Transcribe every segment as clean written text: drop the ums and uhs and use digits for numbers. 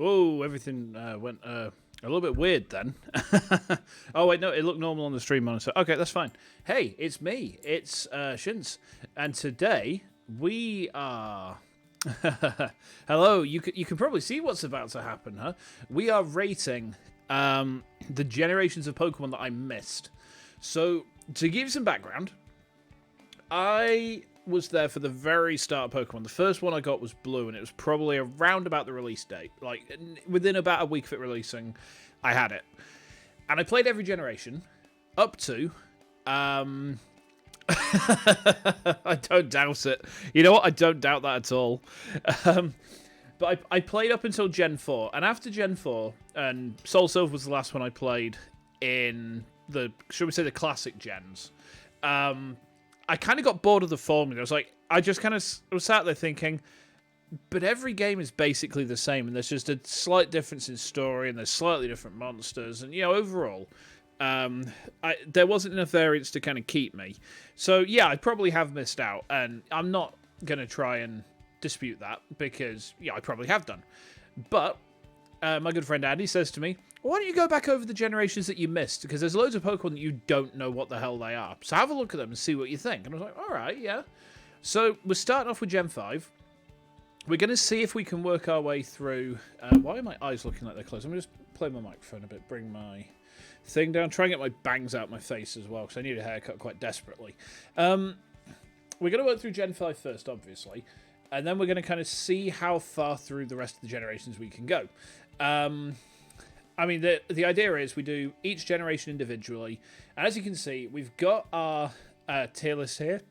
Whoa, everything went a little bit weird then. Oh, wait, no, it looked normal on the stream monitor. Okay, that's fine. Hey, it's me. It's Shins. And today we are... Hello, you can probably see what's about to happen, huh? We are rating the generations of Pokemon that I missed. So, to give you some background, I was there for the very start of Pokemon. The first one I got was Blue, and it was probably around about the release date. Like, within about a week of it releasing, I had it. And I played every generation up to... I don't doubt it. You know what? I don't doubt that at all. But I played up until Gen 4. And after Gen 4, and Soul Silver was the last one I played in the, should we say, the classic gens. I kind of got bored of the formula. I was like, I just kind of was sat there thinking, but every game is basically the same, and there's just a slight difference in story, and there's slightly different monsters, and, you know, overall, there wasn't enough variance to kind of keep me. So, yeah, I probably have missed out, and I'm not going to try and dispute that, because, yeah, I probably have done. But my good friend Andy says to me, why don't you go back over the generations that you missed? Because there's loads of Pokemon that you don't know what the hell they are. So have a look at them and see what you think. And I was like, all right, yeah. So we're starting off with Gen 5. We're going to see if we can work our way through... why are my eyes looking like they're closed? I'm going to just play my microphone a bit, bring my thing down, try and get my bangs out my face as well, because I need a haircut quite desperately. We're going to work through Gen 5 first, obviously. And then we're going to kind of see how far through the rest of the generations we can go. I mean, the idea is we do each generation individually. And as you can see, we've got our tier list here.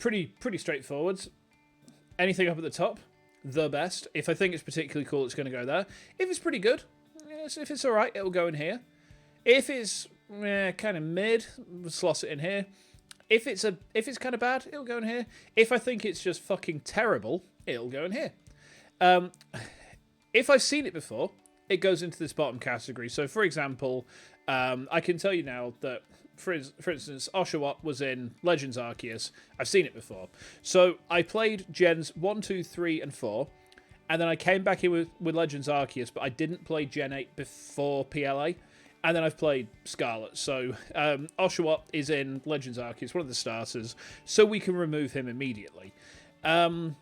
Pretty straightforward. Anything up at the top, the best. If I think it's particularly cool, it's going to go there. If it's pretty good, yes, if it's all right, it'll go in here. If it's kind of mid, we'll slot it in here. If it's kind of bad, it'll go in here. If I think it's just fucking terrible, it'll go in here. If I've seen it before, it goes into this bottom category. So, for example, I can tell you now that, for instance, Oshawott was in Legends Arceus. I've seen it before. So, I played Gens 1, 2, 3, and 4, and then I came back in with Legends Arceus, but I didn't play Gen 8 before PLA, and then I've played Scarlet. So, Oshawott is in Legends Arceus, one of the starters, so we can remove him immediately. And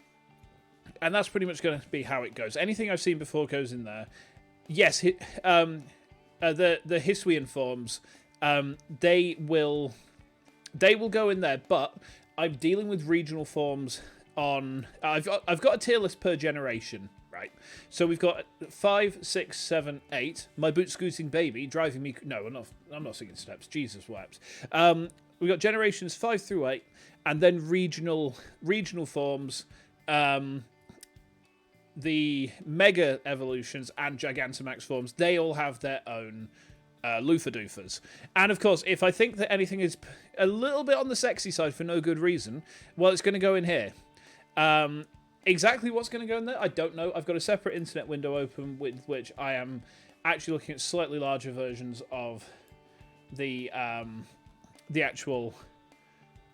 that's pretty much going to be how it goes. Anything I've seen before goes in there. Yes, the Hisuian forms, they will go in there, but I'm dealing with regional forms on... I've got a tier list per generation, right? So we've got 5, 6, 7, 8. My boot scooting baby driving me... No, I'm not singing steps. Jesus wipes. We've got generations 5 through 8, and then regional forms... the Mega Evolutions and Gigantamax forms, they all have their own Loofah-doofers. And, of course, if I think that anything is a little bit on the sexy side for no good reason, well, it's going to go in here. Exactly what's going to go in there, I don't know. I've got a separate internet window open with which I am actually looking at slightly larger versions of the actual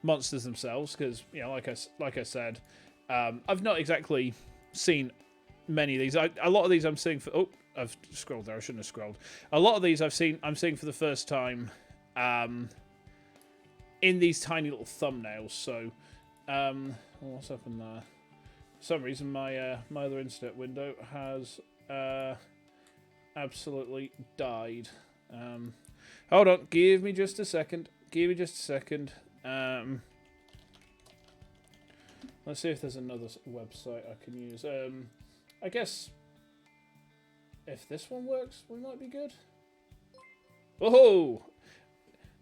monsters themselves, because, you know, like I said, I've not exactly seen many of these. A lot of these I'm seeing for... Oh, I've scrolled there. I shouldn't have scrolled. A lot of these I'm seeing for the first time in these tiny little thumbnails. So, what's happened there? For some reason, my other internet window has absolutely died. Hold on. Give me just a second. Let's see if there's another website I can use. I guess if this one works, we might be good. Oh!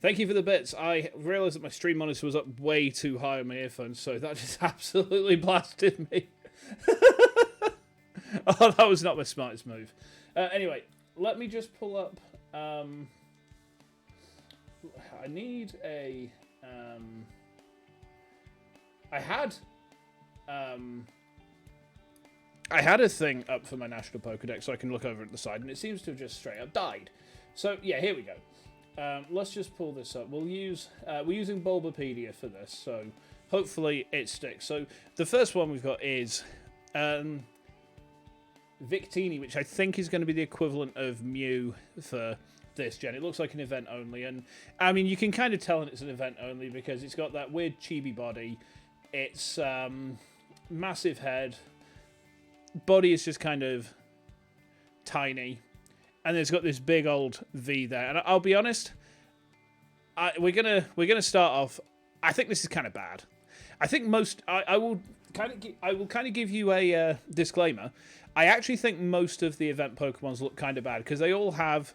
Thank you for the bits. I realised that my stream monitor was up way too high on my earphones, so that just absolutely blasted me. Oh, that was not my smartest move. Anyway, let me just pull up... I need a... I had a thing up for my National Pokedex so I can look over at the side, and it seems to have just straight up died. So, yeah, here we go. Let's just pull this up. We're using Bulbapedia for this, so hopefully it sticks. So, the first one we've got is Victini, which I think is going to be the equivalent of Mew for this gen. It looks like an event only, and I mean, you can kind of tell it's an event only because it's got that weird chibi body. It's massive head. Body is just kind of tiny, and it's got this big old V there. And I'll be honest, we're gonna start off. I think this is kind of bad. I think I will kind of give you a disclaimer. I actually think most of the event Pokemons look kind of bad because they all have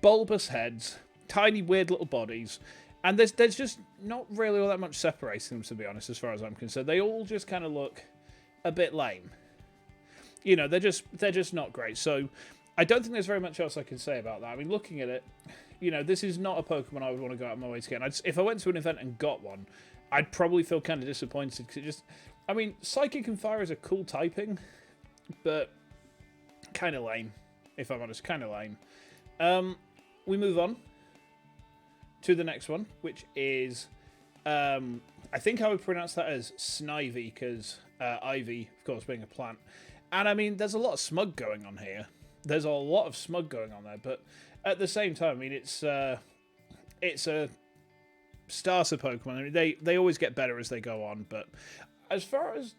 bulbous heads, tiny weird little bodies, and there's just not really all that much separating them, to be honest, as far as I'm concerned. They all just kind of look a bit lame. You know, they're just not great. So I don't think there's very much else I can say about that. I mean, looking at it, you know, this is not a Pokemon I would want to go out of my way to get. If I went to an event and got one, I'd probably feel kind of disappointed because I mean, Psychic and Fire is a cool typing, but kind of lame, if I'm honest, kind of lame. We move on to the next one, which is, I think I would pronounce that as Snivy, because Ivy, of course, being a plant. And I mean, there's a lot of smug going on here. There's a lot of smug going on there, but at the same time, I mean, it's a starter Pokemon. I mean, they always get better as they go on, but as far as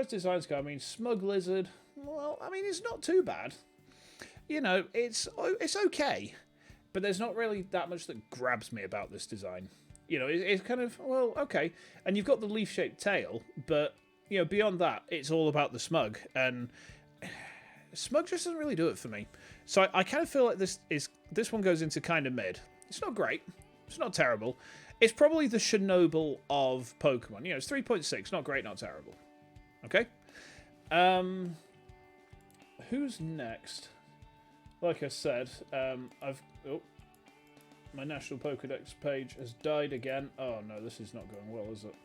designs go, I mean, Smug Lizard, well, I mean, it's not too bad. You know, it's okay, but there's not really that much that grabs me about this design. You know, it's kind of, well, okay. And you've got the leaf-shaped tail, but, you know, beyond that, it's all about the Smug. And Smug just doesn't really do it for me. So I kind of feel like this one goes into kind of mid. It's not great. It's not terrible. It's probably the Chernobyl of Pokemon. You know, it's 3.6. Not great, not terrible. Okay? Who's next? Like I said, my National Pokedex page has died again. Oh no, this is not going well, is it?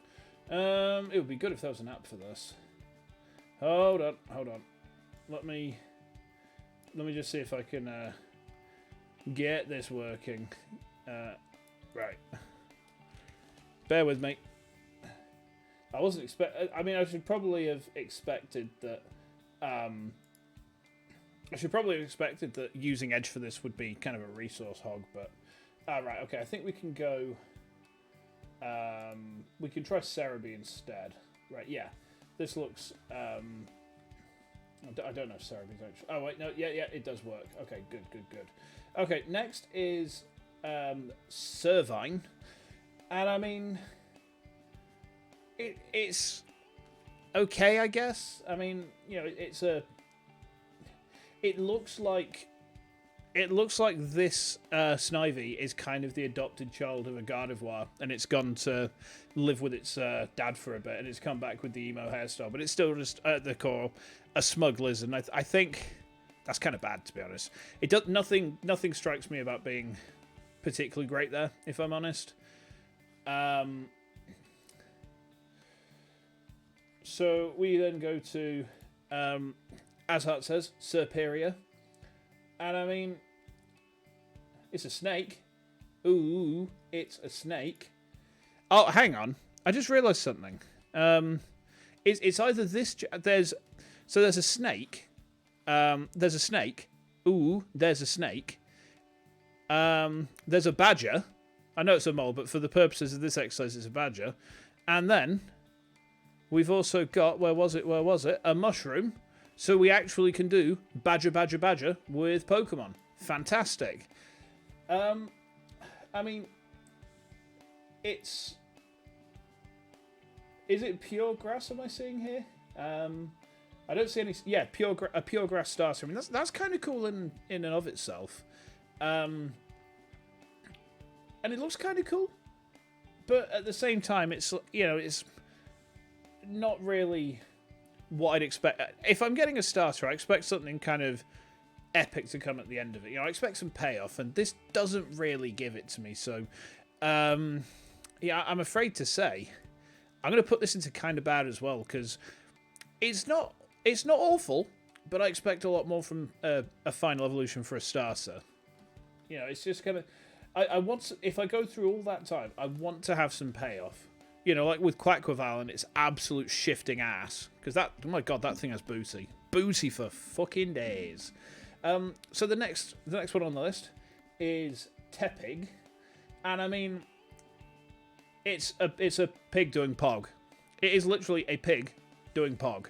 It would be good if there was an app for this. Hold on. Let me just see if I can get this working. Right. Bear with me. I should probably have expected that. I should probably have expected that using Edge for this would be kind of a resource hog, but right. Okay, I think we can go. We can try Cerebi instead. Right? Yeah. This looks. I don't know if Cerebi's actually. Oh wait, no. Yeah, it does work. Okay, good. Okay, next is Servine, and I mean. It's okay, I guess. I mean, you know, it looks like this Snivy is kind of the adopted child of a Gardevoir, and it's gone to live with its dad for a bit, and it's come back with the emo hairstyle, but it's still just at the core a Smug Lizard. And I think that's kind of bad, to be honest. It does nothing strikes me about being particularly great there, if I'm honest. So we then go to, as Hart says, Serperior. And I mean, it's a snake. Ooh, it's a snake. Oh, hang on. I just realised something. It's either this... There's a snake. There's a snake. Ooh, there's a snake. There's a badger. I know it's a mole, but for the purposes of this exercise, it's a badger. And then... we've also got, where was it? A mushroom. So we actually can do badger with Pokemon. Fantastic. I mean, is it pure grass am I seeing here? I don't see any, yeah, a pure grass starter. I mean, that's kind of cool in and of itself. And it looks kind of cool. But at the same time, it's, you know, it's not really what I'd expect. If I'm getting a starter, I expect something kind of epic to come at the end of it. You know, I expect some payoff, and this doesn't really give it to me. So, yeah, I'm afraid to say I'm going to put this into kind of bad as well, because it's not awful, but I expect a lot more from a final evolution for a starter. You know, it's just kind of... I want to, if I go through all that time, I want to have some payoff. You know, like with Quackquaval and its absolute shifting ass. Because that, oh my god, that thing has booty. Booty for fucking days. So the next one on the list is Tepig. And I mean, it's a pig doing Pog. It is literally a pig doing Pog.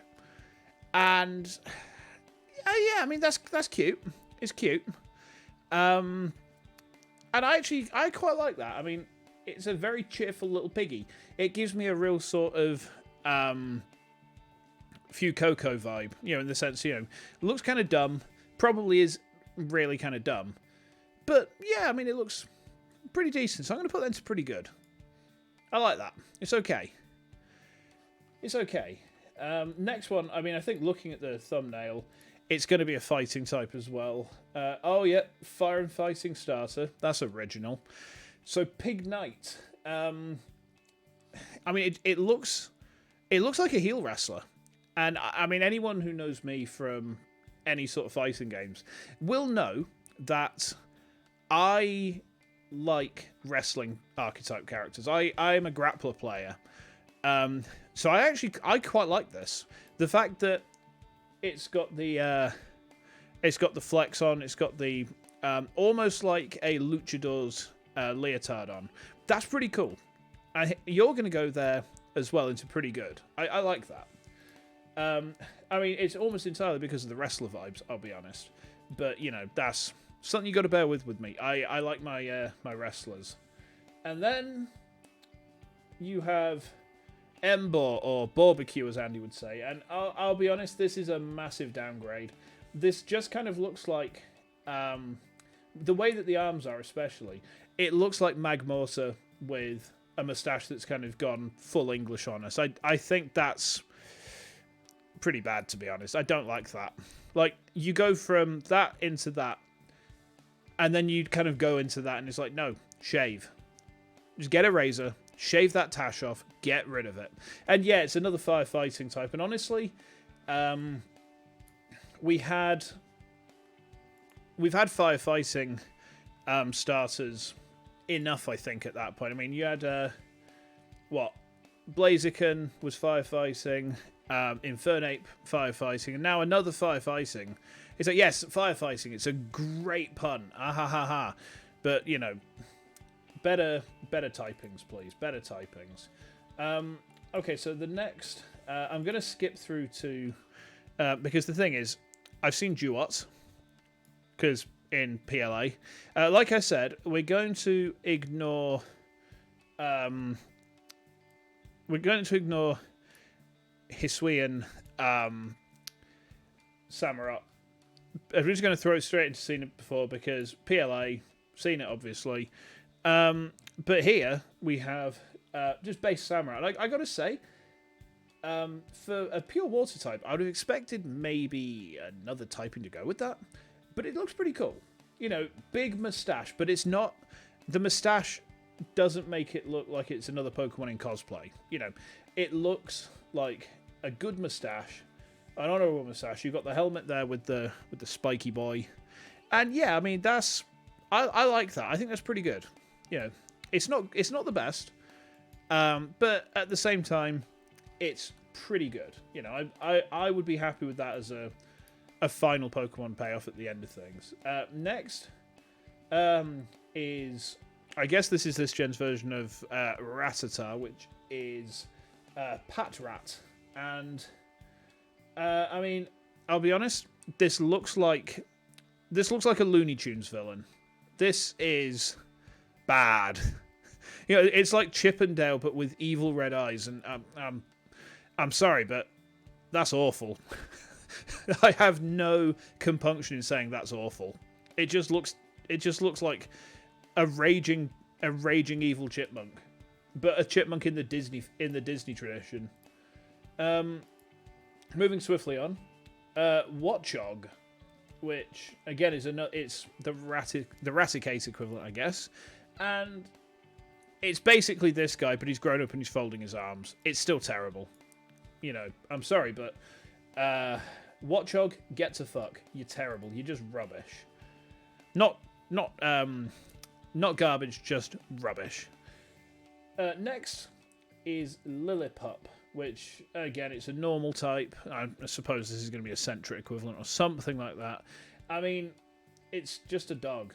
And yeah, I mean that's cute. It's cute. And I quite like that. I mean, it's a very cheerful little piggy. It gives me a real sort of Fuecoco vibe, you know, in the sense, you know, looks kind of dumb, probably is really kind of dumb. But yeah, I mean, it looks pretty decent, so I'm going to put that into pretty good. I like that. It's okay. It's okay. Next one, I mean, I think looking at the thumbnail, it's going to be a fighting type as well. Oh, yeah, Fire and Fighting starter. That's original. So, Pig Knight. I mean, it looks like a heel wrestler. And, I mean, anyone who knows me from any sort of fighting games will know that I like wrestling archetype characters. I am a grappler player. So I quite like this. The fact that it's got the flex on, it's got the almost like a luchador's leotard on. That's pretty cool. You're going to go there as well into pretty good. I like that. I mean, it's almost entirely because of the wrestler vibes, I'll be honest. But, you know, that's something you got to bear with me. I like my my wrestlers. And then you have Embor, or barbecue, as Andy would say. And I'll be honest, this is a massive downgrade. This just kind of looks like, the way that the arms are especially, it looks like Magmorta with a moustache that's kind of gone full English on us. I think that's pretty bad, to be honest. I don't like that. Like, you go from that into that, and then you kind of go into that, and it's like, no, shave. Just get a razor, shave that tash off, get rid of it. And yeah, it's another firefighting type. And honestly, we've had firefighting starters enough, I think, at that point. I mean, you had Blaziken was firefighting, Infernape firefighting, and now another firefighting. It's like, yes, firefighting. It's a great pun. Ah ha ha ha. But you know, better typings, please. Better typings. Okay, so the next, I'm going to skip through to, because the thing is, I've seen Duots, because in PLA. Like I said, we're going to ignore, Hisuian Samurott. I'm just going to throw it straight into seen it before, because PLA, seen it obviously. But here we have just base Samurai. Like, I gotta say, for a pure water type, I would have expected maybe another typing to go with that. But it looks pretty cool. You know, big moustache, but it's not... The moustache doesn't make it look like it's another Pokemon in cosplay. You know, it looks like a good moustache, an honorable moustache. You've got the helmet there with the spiky boy. And yeah, I mean, that's... I like that. I think that's pretty good. You know, it's not the best, but at the same time, it's pretty good. You know, I would be happy with that as a final Pokemon payoff at the end of things. Next is, I guess this is this gen's version of Rattata, which is Patrat. And I mean, I'll be honest, this looks like a Looney Tunes villain. This is bad. You know, it's like Chippendale, but with evil red eyes. And I'm sorry, but that's awful. I have no compunction in saying that's awful. It just looks like a raging evil chipmunk, but a chipmunk in the Disney tradition. Moving swiftly on, Watchog, which again is it's the Raticate equivalent, I guess, and it's basically this guy, but he's grown up and he's folding his arms. It's still terrible. You know, I'm sorry, but Watchog, get to fuck. You're terrible. You're just rubbish. Not garbage, just rubbish. Next, is Lillipup, which, again, it's a normal type. I suppose this is going to be a Sentry equivalent or something like that. I mean, it's just a dog.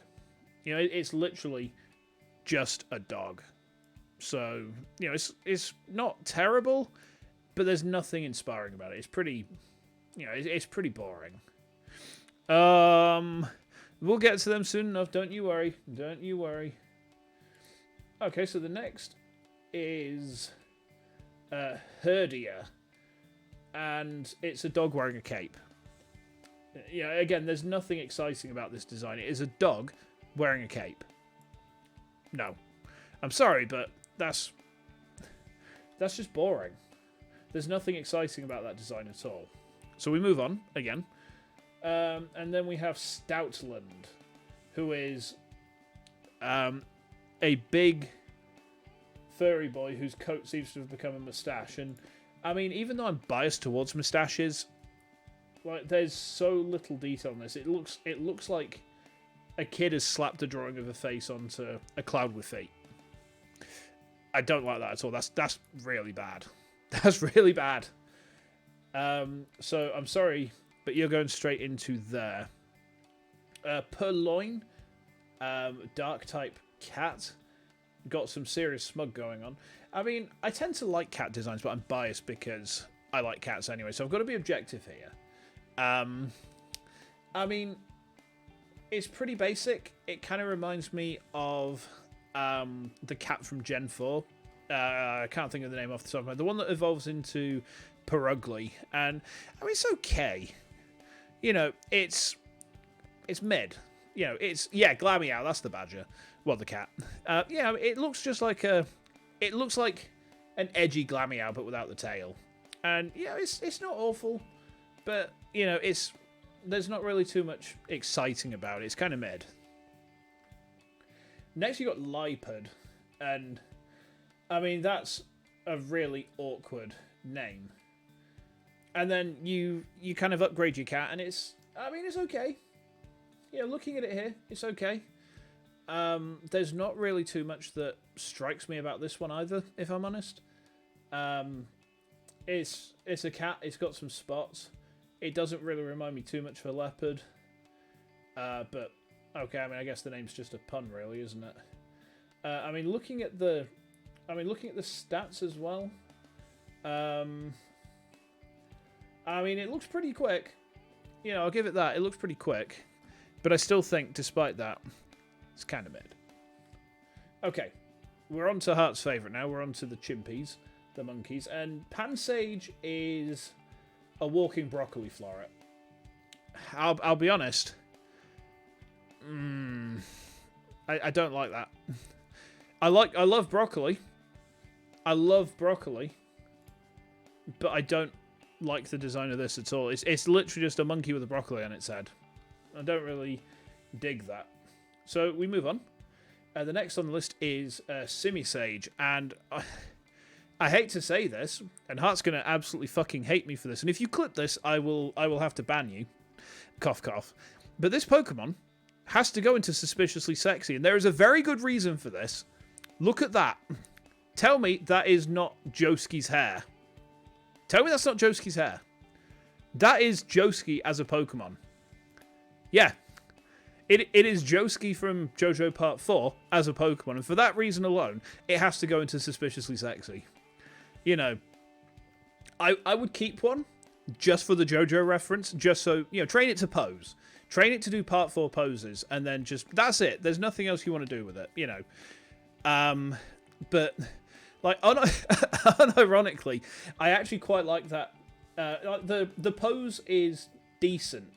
You know, it's literally just a dog. So, you know, it's not terrible, but there's nothing inspiring about it. It's pretty, you know, it's pretty boring. We'll get to them soon enough. Don't you worry. Don't you worry. Okay, so the next is Herdia, and it's a dog wearing a cape. Yeah, again, there's nothing exciting about this design. It is a dog wearing a cape. No, I'm sorry, but that's just boring. There's nothing exciting about that design at all. So we move on again, and then we have Stoutland, who is a big furry boy whose coat seems to have become a moustache. And I mean, even though I'm biased towards moustaches, like, there's so little detail in this. It looks like a kid has slapped a drawing of a face onto a cloud with feet. I don't like that at all. That's really bad. That's really bad. So I'm sorry, but you're going straight into there. Purloin, dark type cat. Got some serious smug going on. I mean, I tend to like cat designs, but I'm biased because I like cats anyway, so I've got to be objective here. I mean, it's pretty basic. It kind of reminds me of the cat from Gen 4. I can't think of the name off the top of my head. The one that evolves into Perugly. And, I mean, it's okay. You know, it's mid. You know, yeah, Glameow, that's the badger. Well, the cat. Yeah, it looks just like it looks like an edgy Glameow, but without the tail. And yeah, it's not awful, but you know, there's not really too much exciting about it. It's kind of mid. Next, you got Lipard, and I mean that's a really awkward name. And then you kind of upgrade your cat, and it's okay. Yeah, looking at it here, it's okay. There's not really too much that strikes me about this one either, if I'm honest. It's a cat. It's got some spots. It doesn't really remind me too much of a leopard. But okay, I mean, I guess the name's just a pun, really, isn't it? I mean, looking at the stats as well. I mean, it looks pretty quick. You know, I'll give it that. It looks pretty quick. But I still think, despite that, it's kind of mid. Okay, we're on to Heart's favourite now. We're on to the chimpies, the monkeys. And Pansage is a walking broccoli floret. I'll be honest. I don't like that. I love broccoli. I love broccoli. But I don't like the design of this at all. It's literally just a monkey with a broccoli on its head. I don't really dig that. So we move on. The next on the list is Simisage, and I hate to say this, and Heart's going to absolutely fucking hate me for this. And if you clip this, I will have to ban you. Cough, cough. But this Pokemon has to go into Suspiciously Sexy, and there is a very good reason for this. Look at that. Tell me that is not Josuke's hair. Tell me that's not Josuke's hair. That is Josuke as a Pokemon. Yeah. It is Josuke from JoJo Part 4 as a Pokemon, and for that reason alone, it has to go into Suspiciously Sexy. You know, I would keep one just for the JoJo reference, just so, you know, train it to pose. Train it to do Part 4 poses, and then just, that's it. There's nothing else you want to do with it, you know. But, like, unironically, I actually quite like that. The pose is decent.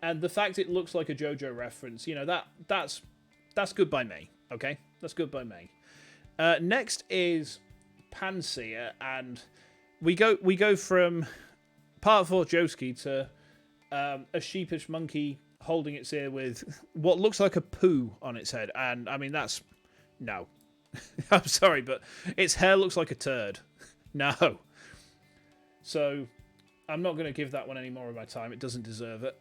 And the fact it looks like a JoJo reference, you know, that's good by me. Okay, that's good by me. Next is Panseer, and we go from Part 4 Josuke to a sheepish monkey holding its ear with what looks like a poo on its head, and I mean that's no. I'm sorry, but its hair looks like a turd. No. So I'm not going to give that one any more of my time. It doesn't deserve it.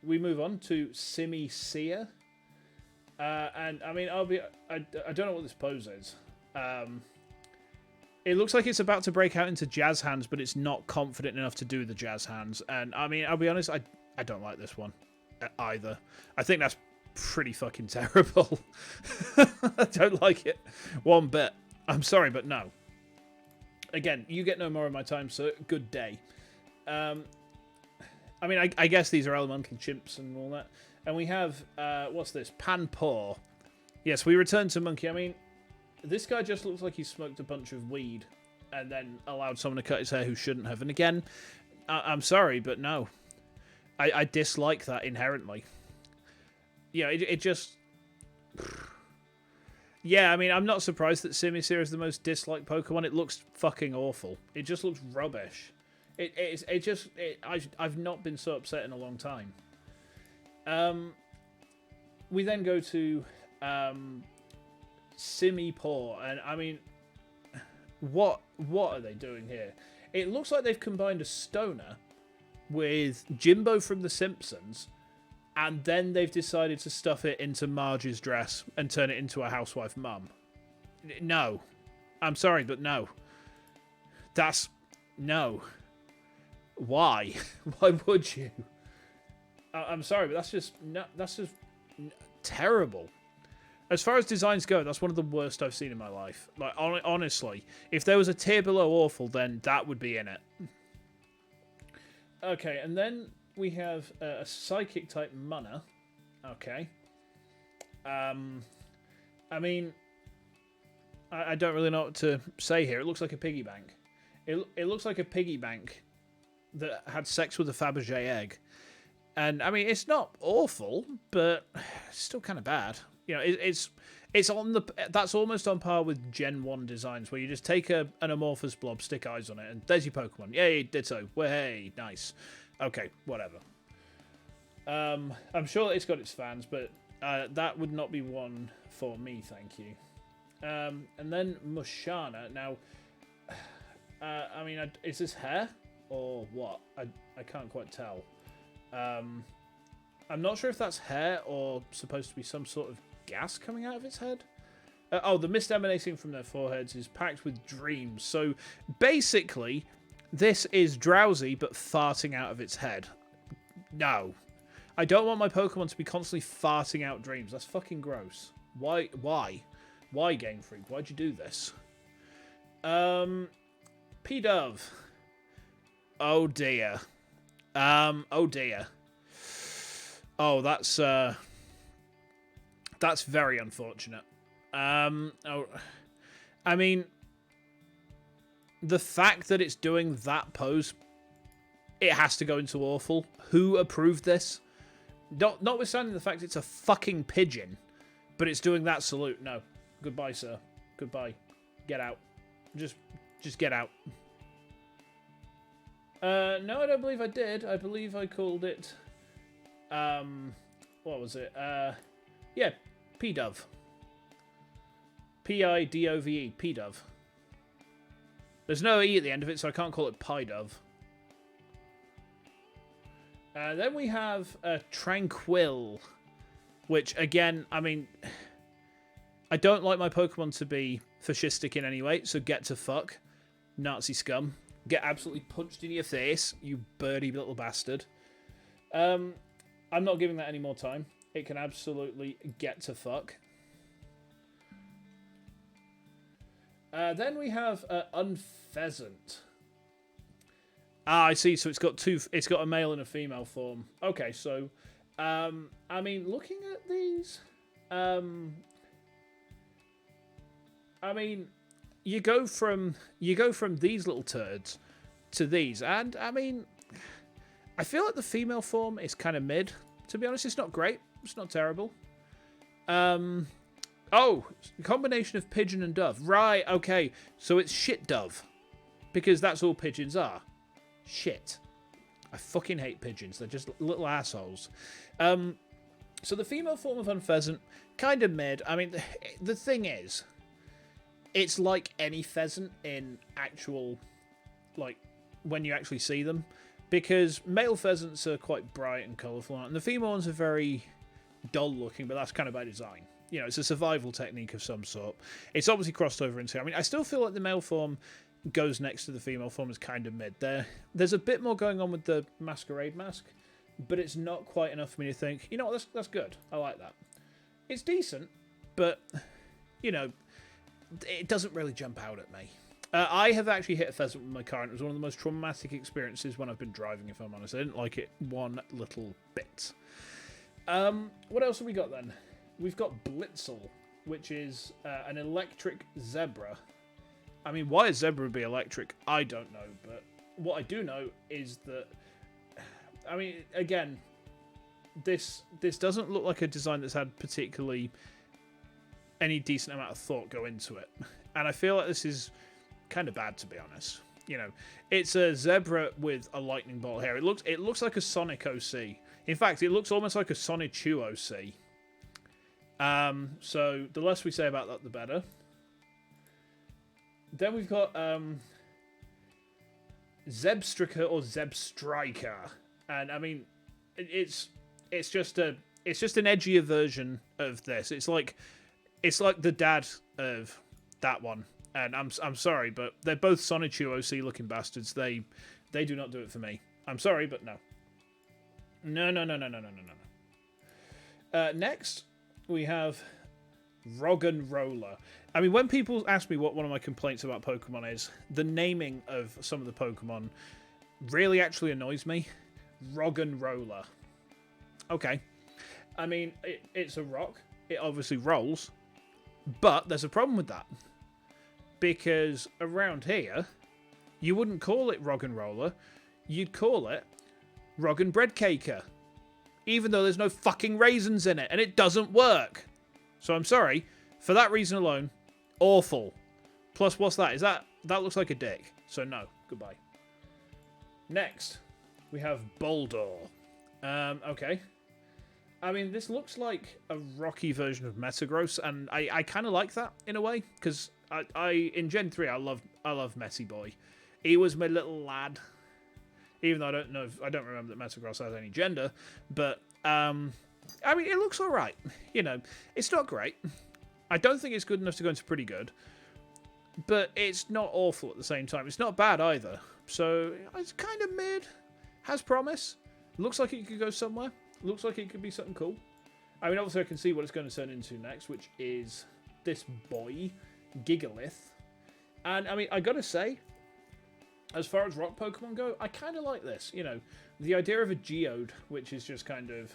We move on to Simisea. And, I mean, I don't know what this pose is. It looks like it's about to break out into jazz hands, but it's not confident enough to do the jazz hands. And I mean, I'll be honest, I don't like this one either. I think that's pretty fucking terrible. I don't like it one bit. I'm sorry, but no. Again, you get no more of my time, so good day. I mean, I guess these are elemental chimps and all that. And we have, what's this? Panpour. Yes, we return to Monkey. I mean, this guy just looks like he smoked a bunch of weed and then allowed someone to cut his hair who shouldn't have. And again, I'm sorry, but no. I dislike that inherently. Yeah, it just... Yeah, I mean, I'm not surprised that Simisear is the most disliked Pokemon. It looks fucking awful. It just looks rubbish. I've not been so upset in a long time. We then go to Simipour, and I mean, what are they doing here? It looks like they've combined a stoner with Jimbo from The Simpsons, and then they've decided to stuff it into Marge's dress and turn it into a housewife mum. No. I'm sorry, but no. No. Why? Why would you? I'm sorry, but that's just terrible. As far as designs go, that's one of the worst I've seen in my life. Like, honestly, if there was a tier below awful, then that would be in it. Okay, and then we have a psychic type Munna. Okay. I mean, I don't really know what to say here. It looks like a piggy bank. It looks like a piggy bank that had sex with a Fabergé egg. And I mean, it's not awful, but it's still kind of bad. You know, it's on the... That's almost on par with Gen 1 designs, where you just take an amorphous blob, stick eyes on it, and there's your Pokemon. Yay, ditto. Hey, nice. Okay, whatever. I'm sure it's got its fans, but that would not be one for me, thank you. And then Mushana. Now, I mean, is this hair or what? I can't quite tell. I'm not sure if that's hair or supposed to be some sort of gas coming out of its head. The mist emanating from their foreheads is packed with dreams. So basically, this is Drowsy but farting out of its head. No. I don't want my Pokemon to be constantly farting out dreams. That's fucking gross. Why? Why, Game Freak? Why'd you do this? P-Dove. Oh dear. Oh dear. Oh, that's very unfortunate. I mean, the fact that it's doing that pose, it has to go into awful. Who approved this? Notwithstanding the fact it's a fucking pigeon, but it's doing that salute. No. Goodbye, sir. Goodbye. Get out. Just get out. No, I don't believe I did. I believe I called it... what was it? Yeah, P-Dove. P-I-D-O-V-E. P-Dove. There's no E at the end of it, so I can't call it Pie-Dove. Then we have Tranquil, which, again, I mean... I don't like my Pokemon to be fascistic in any way, so get to fuck. Nazi scum. Get absolutely punched in your face, you birdie little bastard. I'm not giving that any more time. It can absolutely get to fuck. Then we have Unpheasant. Ah, I see. So it's got two. It's got a male and a female form. Okay, so I mean, looking at these, I mean, you go from these little turds to these, and I mean, I feel like the female form is kind of mid. To be honest, it's not great. It's not terrible. Oh, a combination of pigeon and dove. Right, okay. So it's shit dove. Because that's all pigeons are. Shit. I fucking hate pigeons. They're just little assholes. So the female form of Unpheasant, kind of mid. I mean, the thing is, it's like any pheasant in actual, like, when you actually see them. Because male pheasants are quite bright and colourful, and the female ones are very dull looking, but that's kind of by design. You know, it's a survival technique of some sort. It's obviously crossed over into... I mean, I still feel like the male form goes next to the female form is kind of mid. There's a bit more going on with the masquerade mask, but it's not quite enough for me to think, you know what, that's good. I like that. It's decent, but, you know, it doesn't really jump out at me. I have actually hit a pheasant with my car, and it was one of the most traumatic experiences when I've been driving, if I'm honest. I didn't like it one little bit. What else have we got then? We've got Blitzel, which is an electric zebra. I mean, why a zebra would be electric, I don't know, but what I do know is that, I mean, again, this doesn't look like a design that's had particularly any decent amount of thought go into it. And I feel like this is kind of bad, to be honest. You know, it's a zebra with a lightning bolt hair. It looks like a Sonic OC. In fact, it looks almost like a Sonichu OC. So the less we say about that, the better. Then we've got Zebstriker or Zebstriker, and I mean, it's just an edgier version of this. It's like the dad of that one, and I'm sorry, but they're both Sonichu OC looking bastards. They do not do it for me. I'm sorry, but no. No. Next, we have Roggenrola. I mean, when people ask me what one of my complaints about Pokemon is, the naming of some of the Pokemon really actually annoys me. Roggenrola. Okay. I mean, it's a rock. It obviously rolls. But there's a problem with that. Because around here, you wouldn't call it Roggenrola. You'd call it Roggen Bread Caker. Even though there's no fucking raisins in it. And it doesn't work. So I'm sorry. For that reason alone, awful. Plus, what's that? That looks like a dick. So no, goodbye. Next, we have Boldor. Okay. I mean, this looks like a rocky version of Metagross, and I kind of like that in a way, because I in Gen 3 I love Messy Boy. He was my little lad. Even though I don't remember that Metagross has any gender, but I mean, it looks all right. You know, it's not great. I don't think it's good enough to go into pretty good, but it's not awful at the same time. It's not bad either. So it's kind of mid. Has promise. Looks like it could go somewhere. Looks like it could be something cool. I mean, obviously I can see what it's going to turn into next, which is this boy, Gigalith. And I mean, I gotta say, as far as rock Pokemon go, I kind of like this. You know, the idea of a Geode, which is just kind of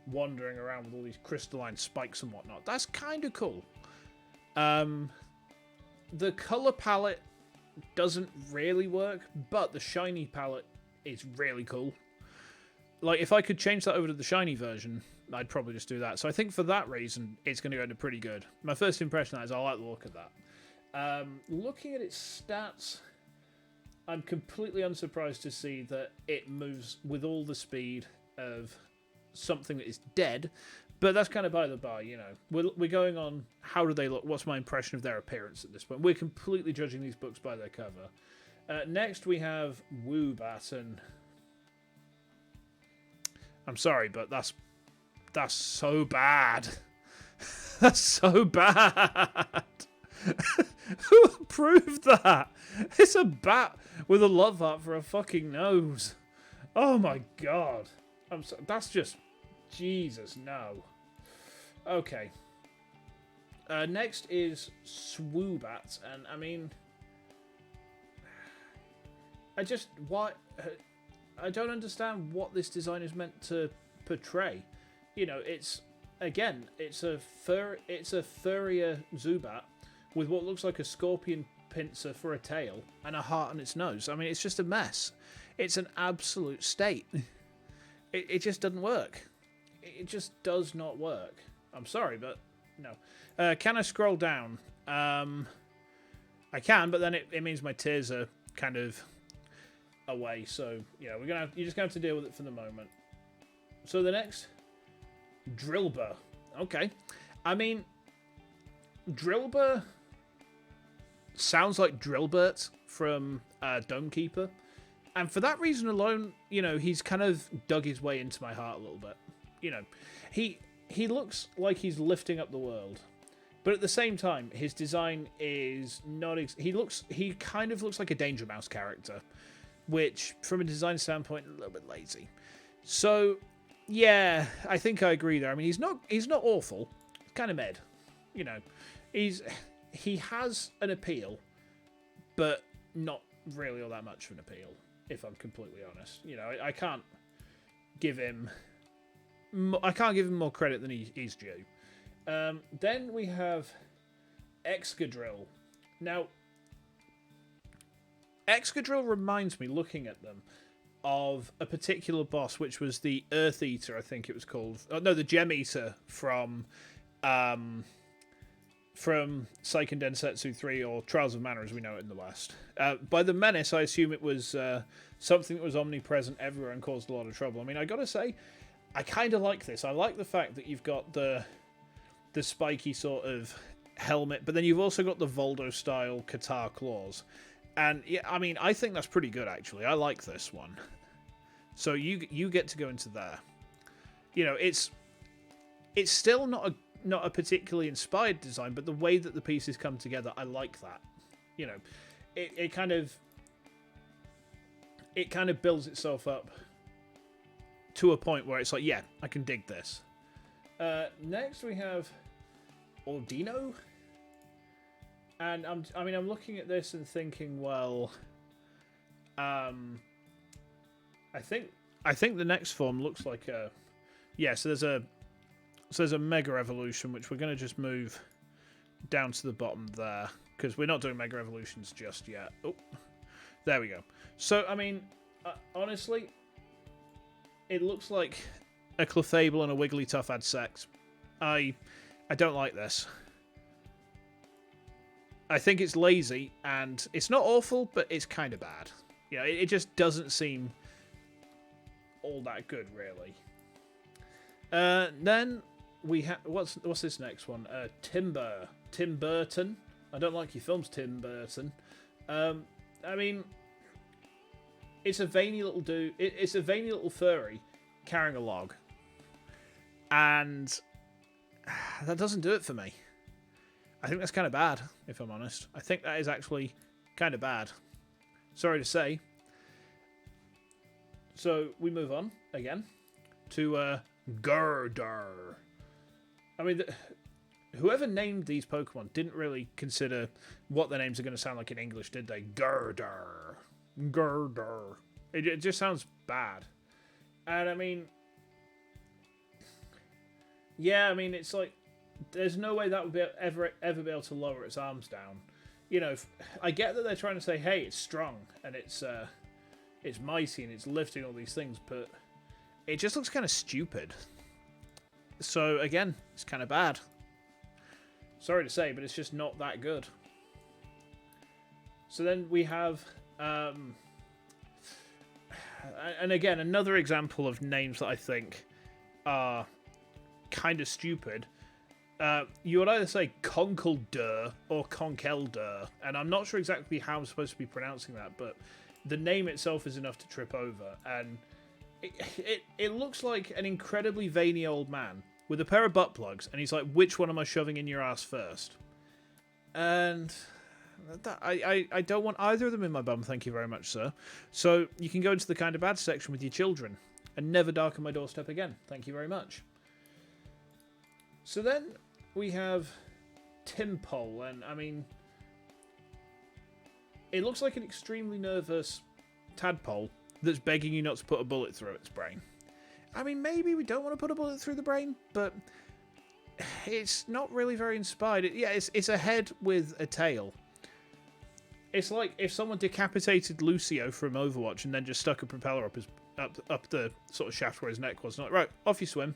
wandering around with all these crystalline spikes and whatnot. That's kind of cool. The color palette doesn't really work, but the shiny palette is really cool. Like, if I could change that over to the shiny version, I'd probably just do that. So I think for that reason, it's going to go into pretty good. My first impression is I like the look of that. Looking at its stats, I'm completely unsurprised to see that it moves with all the speed of something that is dead, but that's kind of by the by, you know. We're going on, how do they look? What's my impression of their appearance at this point? We're completely judging these books by their cover. Next, we have Woobat, and I'm sorry, but that's so bad. That's so bad. Who approved that? It's a bat with a love heart for a fucking nose. Oh my god. That's just... Jesus, no. Okay. Next is Swoobat, and I mean... I don't understand what this design is meant to portray. You know, it's a furrier Zubat with what looks like a scorpion pincer for a tail and a heart on its nose. I mean, it's just a mess. It's an absolute state. It just doesn't work. It just does not work. I'm sorry, but no. Can I scroll down? I can, but then it means my tears are kind of away. So yeah, you're just gonna have to deal with it for the moment. So the next, Drillbur. Okay, I mean, Drillbur sounds like Drillbert from Dome Keeper, and for that reason alone, you know, he's kind of dug his way into my heart a little bit. You know, he looks like he's lifting up the world. But at the same time, his design is not... He kind of looks like a Danger Mouse character, which, from a design standpoint, a little bit lazy. So, yeah, I think I agree there. I mean, he's not awful. He's kind of mid. You know, he has an appeal, but not really all that much of an appeal, if I'm completely honest. You know, I can't give him more credit than he's due. Then we have Excadrill. Now, Excadrill reminds me, looking at them, of a particular boss, which was the Earth Eater, I think it was called. Oh, no, the Gem Eater from Seiken Densetsu 3, or Trials of Mana as we know it in the West. By the Menace, I assume it was something that was omnipresent everywhere and caused a lot of trouble. I mean, I gotta say, I kind of like this. I like the fact that you've got the spiky sort of helmet, but then you've also got the Voldo-style Katar claws. And, yeah, I mean, I think that's pretty good, actually. I like this one. So you get to go into there. You know, it's still not a particularly inspired design, but the way that the pieces come together, I like that. You know, it kind of builds itself up to a point where it's like, yeah, I can dig this. Next we have Ordino, and I'm looking at this and thinking, well, I think the next form looks like a, yeah. So there's a Mega Evolution, which we're going to just move down to the bottom there, because we're not doing Mega Evolutions just yet. Oh, there we go. So I mean, honestly, it looks like a Clefable and a Wigglytuff had sex. I don't like this. I think it's lazy, and it's not awful, but it's kind of bad. You know, it just doesn't seem all that good, really. Then we have what's this next one? Timber, Tim Burton. I don't like your films, Tim Burton. I mean, it's a veiny little dude. It's a veiny little furry carrying a log, and that doesn't do it for me. I think that's kind of bad, if I'm honest. I think that is actually kind of bad. Sorry to say. So we move on again to Gurdurr. I mean, whoever named these Pokemon didn't really consider what their names are going to sound like in English, did they? Gurdurr. Gurdurr. It just sounds bad. And I mean, yeah, I mean, it's like, there's no way that would be ever be able to lower its arms down. You know, I get that they're trying to say, hey, it's strong and it's mighty and it's lifting all these things, but it just looks kind of stupid. So again, it's kind of bad. Sorry to say, but it's just not that good. So then we have, and again, another example of names that I think are kind of stupid. You would either say Conkeldurr or Conkeldurr, and I'm not sure exactly how I'm supposed to be pronouncing that, but the name itself is enough to trip over, and it looks like an incredibly veiny old man with a pair of butt plugs, and he's like, which one am I shoving in your ass first? And I don't want either of them in my bum, thank you very much, sir. So you can go into the kind of bad section with your children and never darken my doorstep again. Thank you very much. So then we have Timpole, and I mean, it looks like an extremely nervous tadpole that's begging you not to put a bullet through its brain. I mean, maybe we don't want to put a bullet through the brain, but it's not really very inspired. Yeah, it's a head with a tail. It's like if someone decapitated Lucio from Overwatch and then just stuck a propeller up the sort of shaft where his neck was. Like, right, off you swim.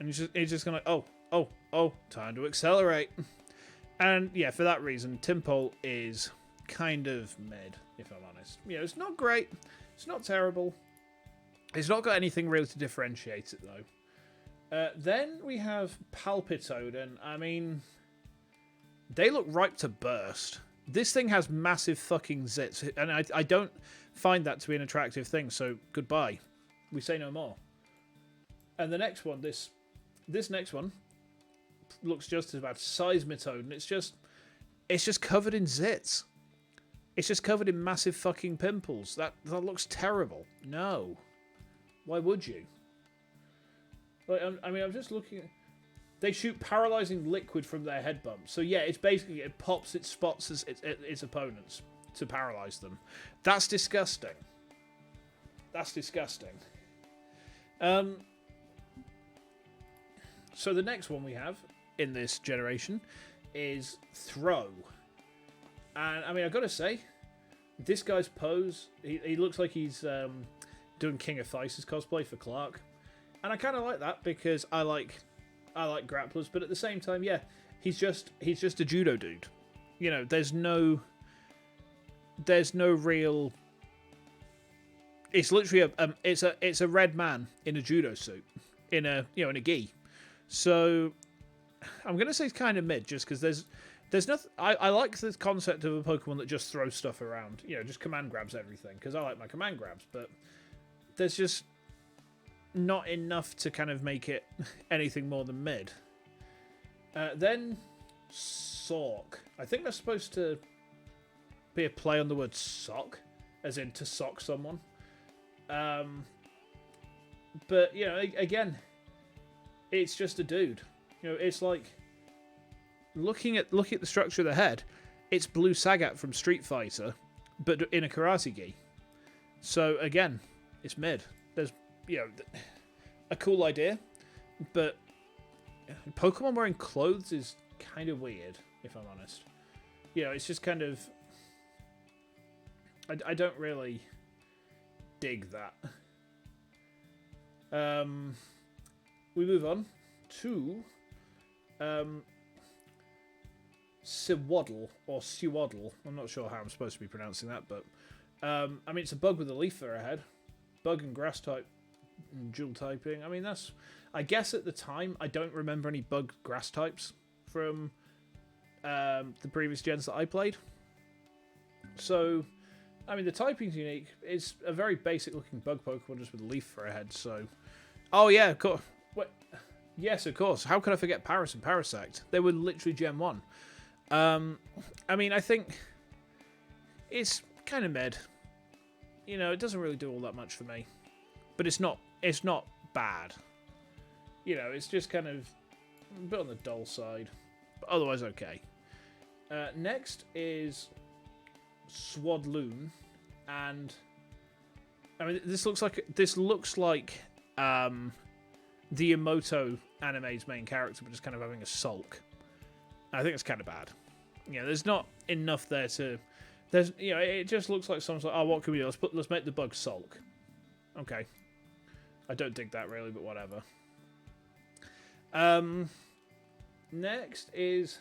And he's just going to, oh, time to accelerate. And yeah, for that reason, Timpole is kind of mid, if I'm honest. You know, it's not great. It's not terrible. It's not got anything really to differentiate it, though. Then we have Palpitoad, and I mean, they look ripe to burst. This thing has massive fucking zits, and I don't find that to be an attractive thing, so goodbye. We say no more. And the next one, this this next one looks just as bad. Seismitone, and it's just covered in zits. It's just covered in massive fucking pimples. That looks terrible. No. Why would you? Like, I mean, I'm just looking at... They shoot paralyzing liquid from their head bumps. So yeah, it's basically, it pops, it spots its opponents to paralyze them. That's disgusting. That's disgusting. So the next one we have in this generation is Throw. And I mean, I've got to say, this guy's pose, he looks like he's doing King of Fighters cosplay for Clark. And I kind of like that because I like grapplers, but at the same time, yeah, he's just a judo dude. You know, there's no real. It's literally it's a red man in a judo suit, in a gi. So I'm gonna say it's kind of mid, just because there's nothing. I like the concept of a Pokemon that just throws stuff around. You know, just command grabs everything, because I like my command grabs, but there's just not enough to kind of make it anything more than mid. Then Sock. I think that's supposed to be a play on the word sock, as in to sock someone. But you know, again, it's just a dude. You know, it's like looking at the structure of the head. It's Blue Sagat from Street Fighter, but in a karate gi. So again, it's mid. There's a cool idea, but Pokemon wearing clothes is kind of weird, if I'm honest. You know, it's just kind of... I don't really dig that. We move on to Sewaddle, or Sewaddle. I'm not sure how I'm supposed to be pronouncing that, but I mean, it's a bug with a leaf for a head. Bug and grass type, and dual typing. I mean, that's... I guess at the time, I don't remember any bug grass types from the previous gens that I played. So, I mean, the typing's unique. It's a very basic looking bug Pokemon just with a leaf for a head, so... Oh, yeah, of course. Wait. Yes, of course. How could I forget Paris and Parasect? They were literally Gen 1. I mean, I think it's kind of mid. You know, it doesn't really do all that much for me. But it's not bad. You know, it's just kind of a bit on the dull side. But otherwise, okay. Next is Swadloon. And I mean, this looks like the Emoto anime's main character, but just kind of having a sulk. I think it's kind of bad. You know, there's not enough there to... There's, you know, it just looks like someone's like, oh, what can we do? Let's make the bug sulk. Okay. I don't dig that really, but whatever. Next is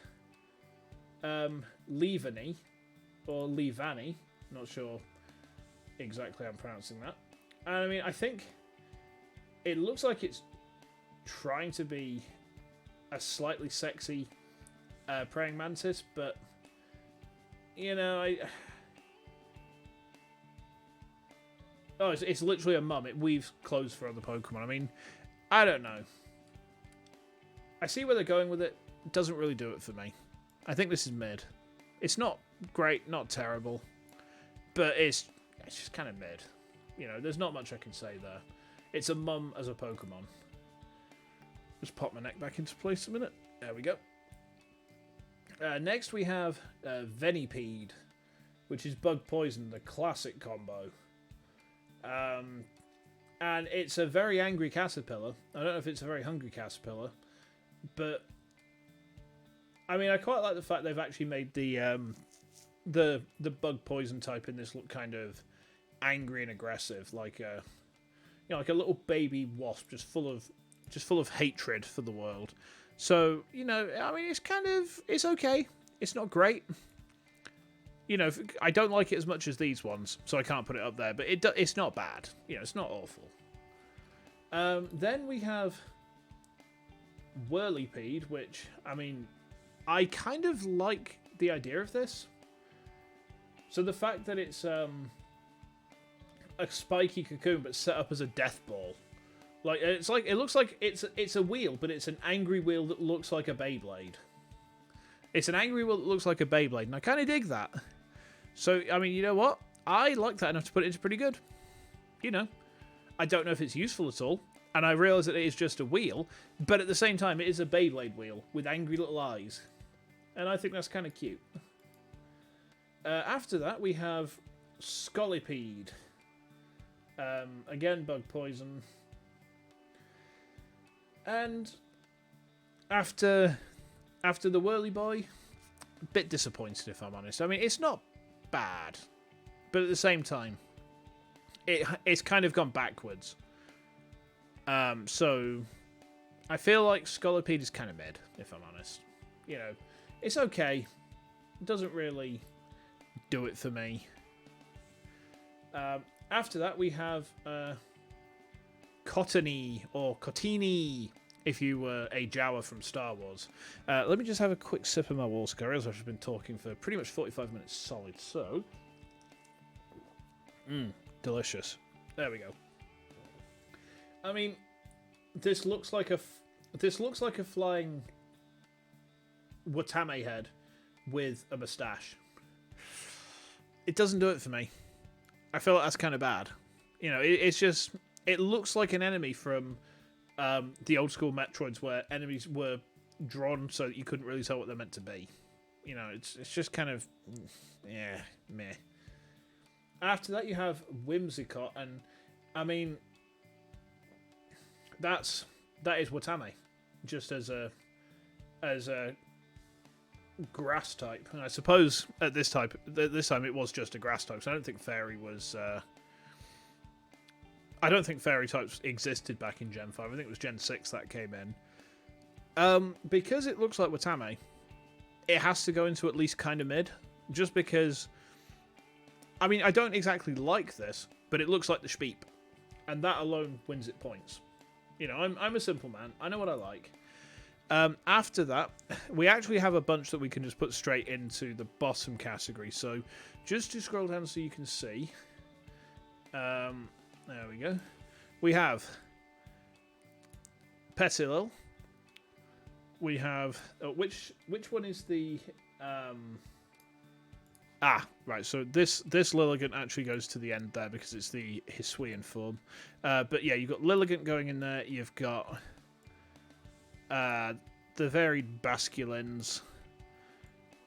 Leavani, or Leavani. Not sure exactly how I'm pronouncing that. And I mean, I think it looks like it's trying to be a slightly sexy praying mantis, but you know, it's literally a mum. It weaves clothes for other Pokemon. I mean, I don't know. I see where they're going with it. It doesn't really do it for me. I think this is mid. It's not great, not terrible, but it's just kind of mid. You know, there's not much I can say there. It's a mum as a Pokemon. Just pop my neck back into place a minute. There we go. Next we have Venipede, which is Bug Poison, the classic combo. And it's a very angry caterpillar. I don't know if it's a very hungry caterpillar, but I mean, I quite like the fact they've actually made the Bug Poison type in this look kind of angry and aggressive, like a like a little baby wasp, just full of hatred for the world. So, you know, I mean, it's okay. It's not great. You know, I don't like it as much as these ones, so I can't put it up there. But it's not bad. You know, it's not awful. Then we have Whirlipede, which, I mean, I kind of like the idea of this. So the fact that it's a spiky cocoon but set up as a death ball Like it looks like it's a wheel, but it's an angry wheel that looks like a Beyblade. It's an angry wheel that looks like a Beyblade, and I kind of dig that. So, I mean, you know what? I like that enough to put it into pretty good. You know, I don't know if it's useful at all, and I realise that it is just a wheel, but at the same time, it is a Beyblade wheel with angry little eyes, and I think that's kind of cute. After that, we have Scolipede. Again, bug poison. And after the Whirly Boy, a bit disappointed if I'm honest. I mean, it's not bad, but at the same time, it's kind of gone backwards. So I feel like Scolipede is kind of mid, if I'm honest. You know, it's okay. It doesn't really do it for me. After that, we have Cottony, or Cottini, if you were a Jawa from Star Wars. Let me just have a quick sip of my water, because I realise I've been talking for pretty much 45 minutes solid, so... delicious. There we go. I mean, this looks like a flying Watame head with a moustache. It doesn't do it for me. I feel like that's kind of bad. You know, it's just... It looks like an enemy from the old school Metroids where enemies were drawn so that you couldn't really tell what they're meant to be. You know, it's just kind of... Yeah, meh. After that, you have Whimsicott, and I mean... That is Watame. Just as a grass type. And I suppose at this time it was just a grass type, so I don't think Fairy was... I don't think Fairy types existed back in Gen 5. I think it was Gen 6 that came in. Because it looks like Watame, it has to go into at least kind of mid. Just because... I mean, I don't exactly like this, but it looks like the Shpeep. And that alone wins it points. You know, I'm a simple man. I know what I like. After that, we actually have a bunch that we can just put straight into the bottom category. So, just to scroll down so you can see. There we go. We have Petilil. We have... which one is the... right. So this Lilligant actually goes to the end there because it's the Hisuian form. But yeah, you've got Lilligant going in there. You've got the varied Basculins.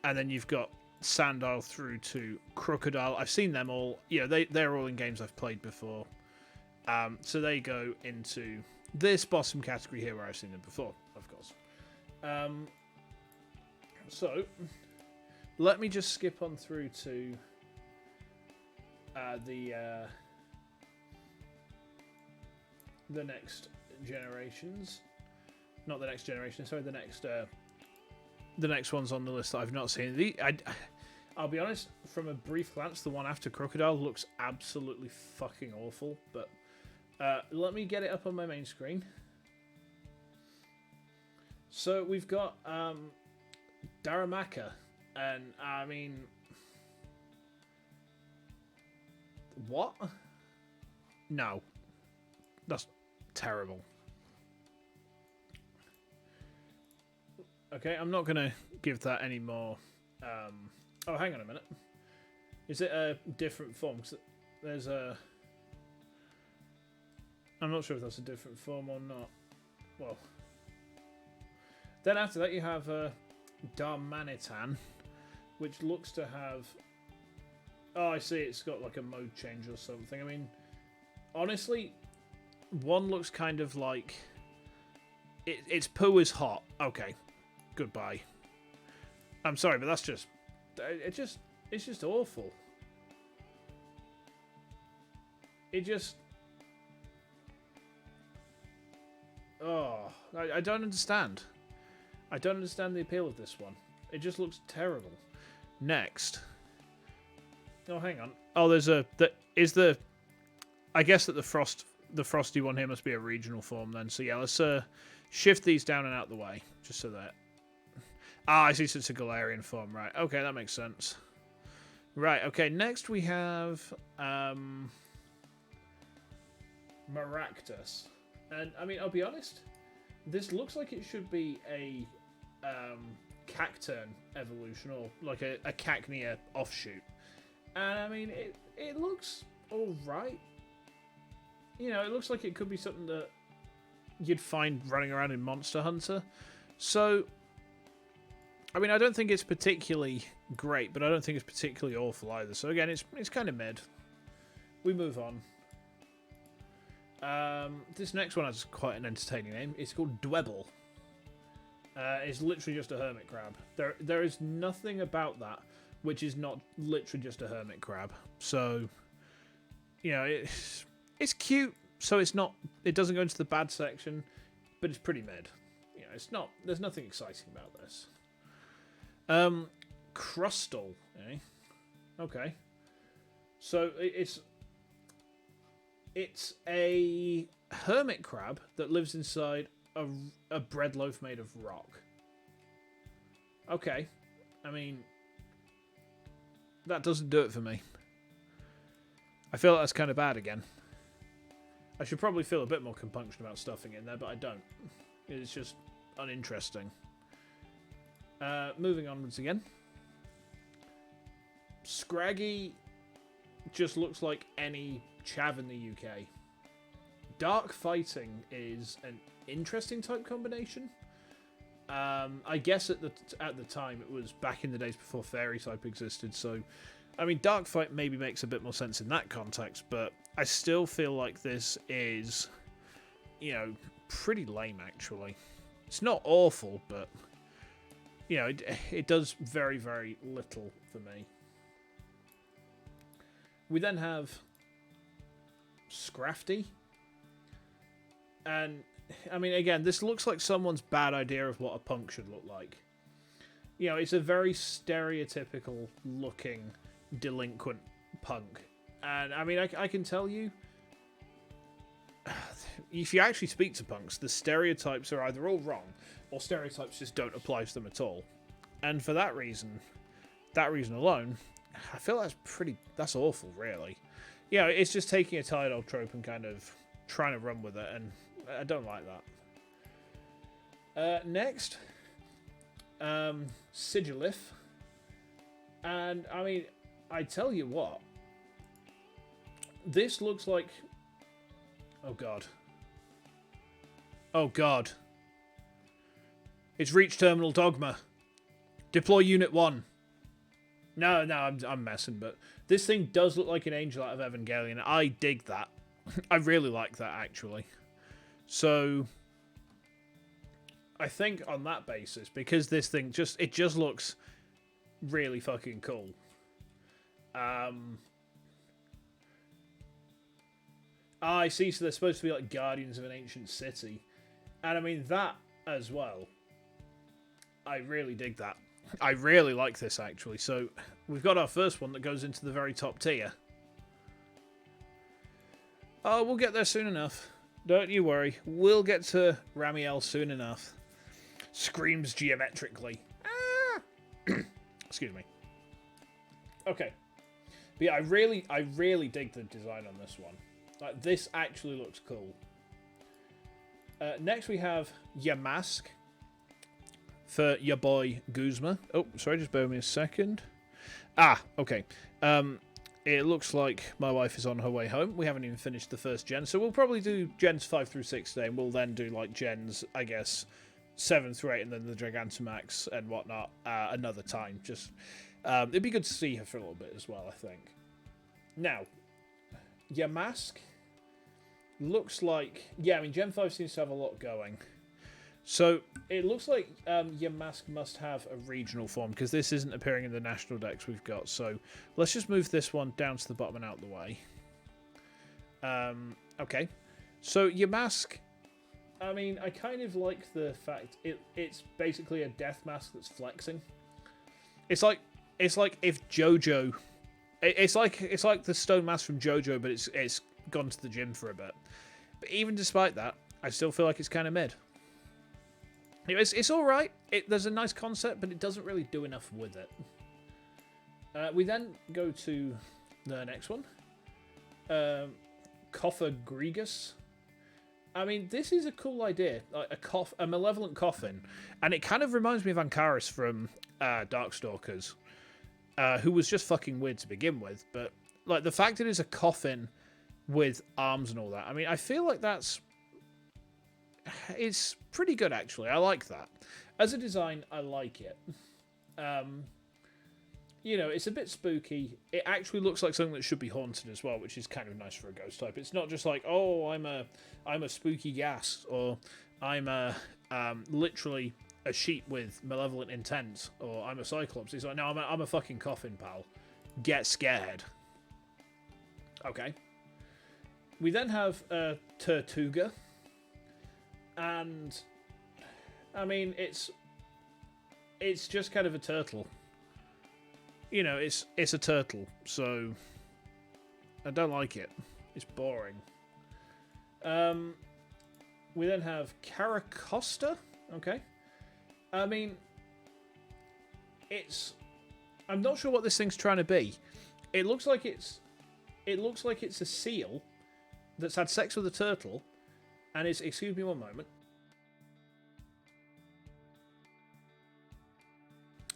And then you've got Sandile through to Crocodile. I've seen them all. You know, they're all in games I've played before. So they go into this bottom category here where I've seen them before, of course. So... Let me just skip on through to the next generations. Not the next generation, sorry, the next ones on the list that I've not seen. I'll be honest, from a brief glance, the one after Crocodile looks absolutely fucking awful. But let me get it up on my main screen. So we've got Darumaka. And, I mean... What? No. That's terrible. Okay, I'm not going to give that any more... Oh, hang on a minute. Is it a different form? 'Cause there's a... I'm not sure if that's a different form or not. Well... Then after that you have Darmanitan, which looks to have... Oh, I see, it's got like a mode change or something. I mean, honestly, one looks kind of like... Its poo is hot. Okay, goodbye. I'm sorry, but that's just... It's just awful. It just... Oh, I don't understand. I don't understand the appeal of this one. It just looks terrible. Next. Oh, hang on. Oh, there's a... I guess that the frosty one here must be a regional form then. So yeah, let's shift these down and out the way. Just so that... Ah, I see, so it's a Galarian form. Right, okay, that makes sense. Right, okay, next we have... Maractus. And, I mean, I'll be honest, this looks like it should be a Cacturn evolution, or like a Cacnea offshoot. And, I mean, it looks alright. You know, it looks like it could be something that you'd find running around in Monster Hunter. So, I mean, I don't think it's particularly great, but I don't think it's particularly awful either. So again, it's kind of mid. We move on. This next one has quite an entertaining name. It's called Dwebble. It's literally just a hermit crab. There is nothing about that which is not literally just a hermit crab. So, you know, it's cute. So it doesn't go into the bad section, but it's pretty mid. You know, there's nothing exciting about this. Crustal, eh? Okay. So it's a hermit crab that lives inside a bread loaf made of rock. Okay. I mean, that doesn't do it for me. I feel like that's kind of bad again. I should probably feel a bit more compunction about stuffing in there, but I don't. It's just uninteresting. Moving onwards again. Scraggy just looks like any chav in the UK. Dark fighting is an interesting type combination. I guess at the time it was back in the days before fairy type existed, so I mean dark fight maybe makes a bit more sense in that context, but I still feel like this is, you know, pretty lame actually. It's not awful, but you know, it does very, very little for me. We then have Scrafty. And, I mean, again, this looks like someone's bad idea of what a punk should look like. You know, it's a very stereotypical looking delinquent punk. And, I mean, I can tell you, if you actually speak to punks, the stereotypes are either all wrong, or stereotypes just don't apply to them at all. And for that reason alone, I feel that's awful, really. You know, it's just taking a tired old trope and kind of trying to run with it, and I don't like that. Next, Sigilif. And, I mean, I tell you what, this looks like... Oh, God. Oh, God. It's reached terminal dogma. Deploy Unit 1. No, I'm messing, but this thing does look like an angel out of Evangelion. I dig that. I really like that, actually. So, I think on that basis, because this thing just looks really fucking cool. I see, so they're supposed to be like guardians of an ancient city. And I mean, that as well. I really dig that. I really like this, actually. So, we've got our first one that goes into the very top tier. Oh, we'll get there soon enough. Don't you worry. We'll get to Ramiel soon enough. Screams geometrically. Ah! Excuse me. Okay. But yeah, I really dig the design on this one. Like, this actually looks cool. Next we have Yamask. For your boy Guzma. Oh, sorry, just bear with me a second. Ah, okay. It looks like my wife is on her way home. We haven't even finished the first gen, so we'll probably do gens 5 through 6 today, and we'll then do, like, gens, I guess, 7 through 8, and then the Gigantamax and whatnot another time. Just, it'd be good to see her for a little bit as well, I think. Now, Yamask looks like... Yeah, I mean, Gen 5 seems to have a lot going. So, it looks like Yamask must have a regional form, because this isn't appearing in the national decks we've got. So, let's just move this one down to the bottom and out of the way. Okay. So, Yamask, I mean, I kind of like the fact it's basically a death mask that's flexing. It's like if JoJo... It's like the stone mask from JoJo, but it's gone to the gym for a bit. But even despite that, I still feel like it's kind of mid. It's all right. There's a nice concept, but it doesn't really do enough with it. We then go to the next one. Coffer Gregus. I mean, this is a cool idea, like a malevolent coffin, and it kind of reminds me of Ankaris from Darkstalkers, who was just fucking weird to begin with. But like the fact that it's a coffin with arms and all that, I mean, I feel like it's pretty good actually. I like that as a design. I like it. You know, it's a bit spooky. It actually looks like something that should be haunted as well, which is kind of nice for a ghost type. It's not just like, oh, I'm a spooky ghast, or I'm literally a sheep with malevolent intent, or I'm a cyclops. It's like, no, I'm a fucking coffin, pal. Get scared. Okay. We then have Tortuga, and I mean, it's just kind of a turtle. You know, it's a turtle, so I don't like it. It's boring. We then have Caracosta. Okay. I mean, I'm not sure what this thing's trying to be. It looks like it's a seal that's had sex with a turtle, and it's. Excuse me one moment.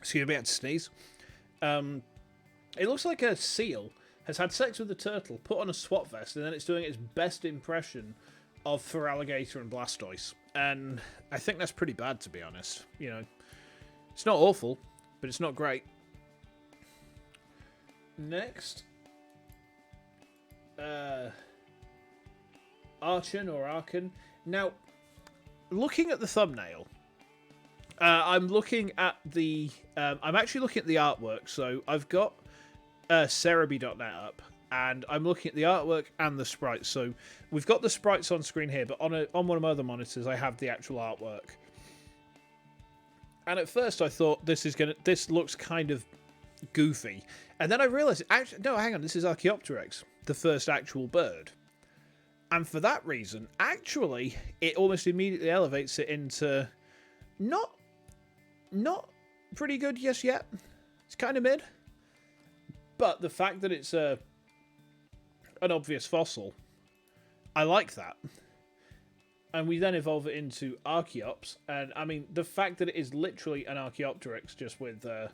Excuse me, I had to sneeze. It looks like a seal has had sex with a turtle, put on a SWAT vest, and then it's doing its best impression of Feraligatr and Blastoise. And I think that's pretty bad, to be honest. You know, it's not awful, but it's not great. Next, Archon or Archon. Now, looking at the thumbnail, I'm looking at the. I'm actually looking at the artwork. So I've got Cerebi.net up, and I'm looking at the artwork and the sprites. So we've got the sprites on screen here, but on one of my other monitors, I have the actual artwork. And at first, I thought this looks kind of goofy, and then I realised, actually, no, hang on, this is Archaeopteryx, the first actual bird. And for that reason, actually, it almost immediately elevates it into not pretty good just yet. It's kind of mid. But the fact that it's an obvious fossil, I like that. And we then evolve it into Archaeops. And I mean, the fact that it is literally an Archaeopteryx just with a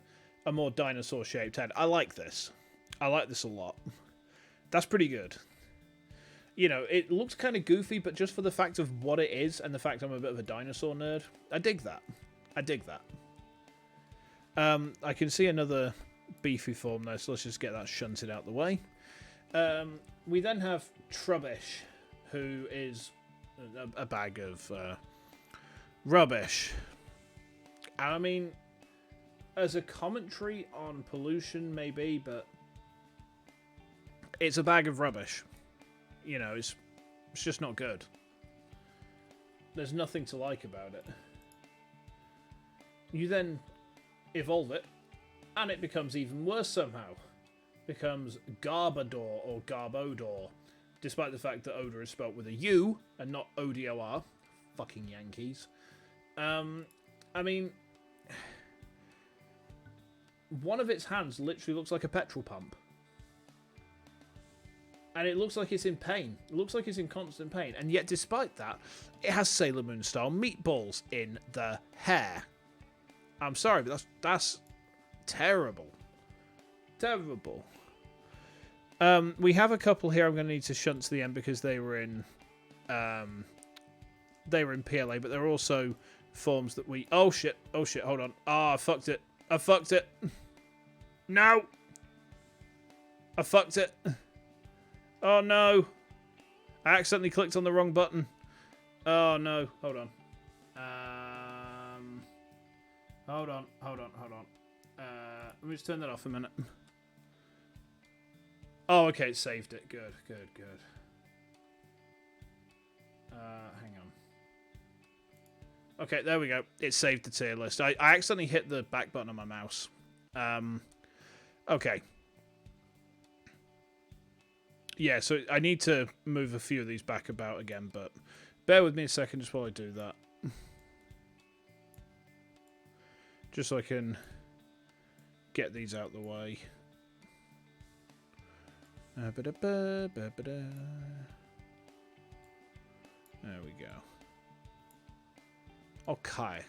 more dinosaur-shaped head, I like this. I like this a lot. That's pretty good. You know, it looks kind of goofy, but just for the fact of what it is and the fact I'm a bit of a dinosaur nerd, I dig that. I dig that. I can see another beefy form there, so let's just get that shunted out the way. We then have Trubbish, who is a bag of rubbish. I mean, as a commentary on pollution, maybe, but it's a bag of rubbish. You know, it's just not good. There's nothing to like about it. You then evolve it, and it becomes even worse somehow. Becomes Garbodor or Garbodor, despite the fact that Odor is spelt with a U and not O-D-O-R. Fucking Yankees. I mean, one of its hands literally looks like a petrol pump. And it looks like it's in pain. It looks like it's in constant pain. And yet, despite that, it has Sailor Moon style meatballs in the hair. I'm sorry, but that's terrible. Terrible. We have a couple here I'm going to need to shunt to the end because they were in PLA, but there are also forms that we... Oh shit, hold on. I fucked it. No! I fucked it. Oh no! I accidentally clicked on the wrong button. Oh no! Hold on. Hold on. Let me just turn that off a minute. Oh, okay, it saved it. Good. Hang on. Okay, there we go. It saved the tier list. I accidentally hit the back button on my mouse. Okay. Yeah, so I need to move a few of these back about again, but bear with me a second just while I do that. Just so I can get these out the way. There we go. Okay.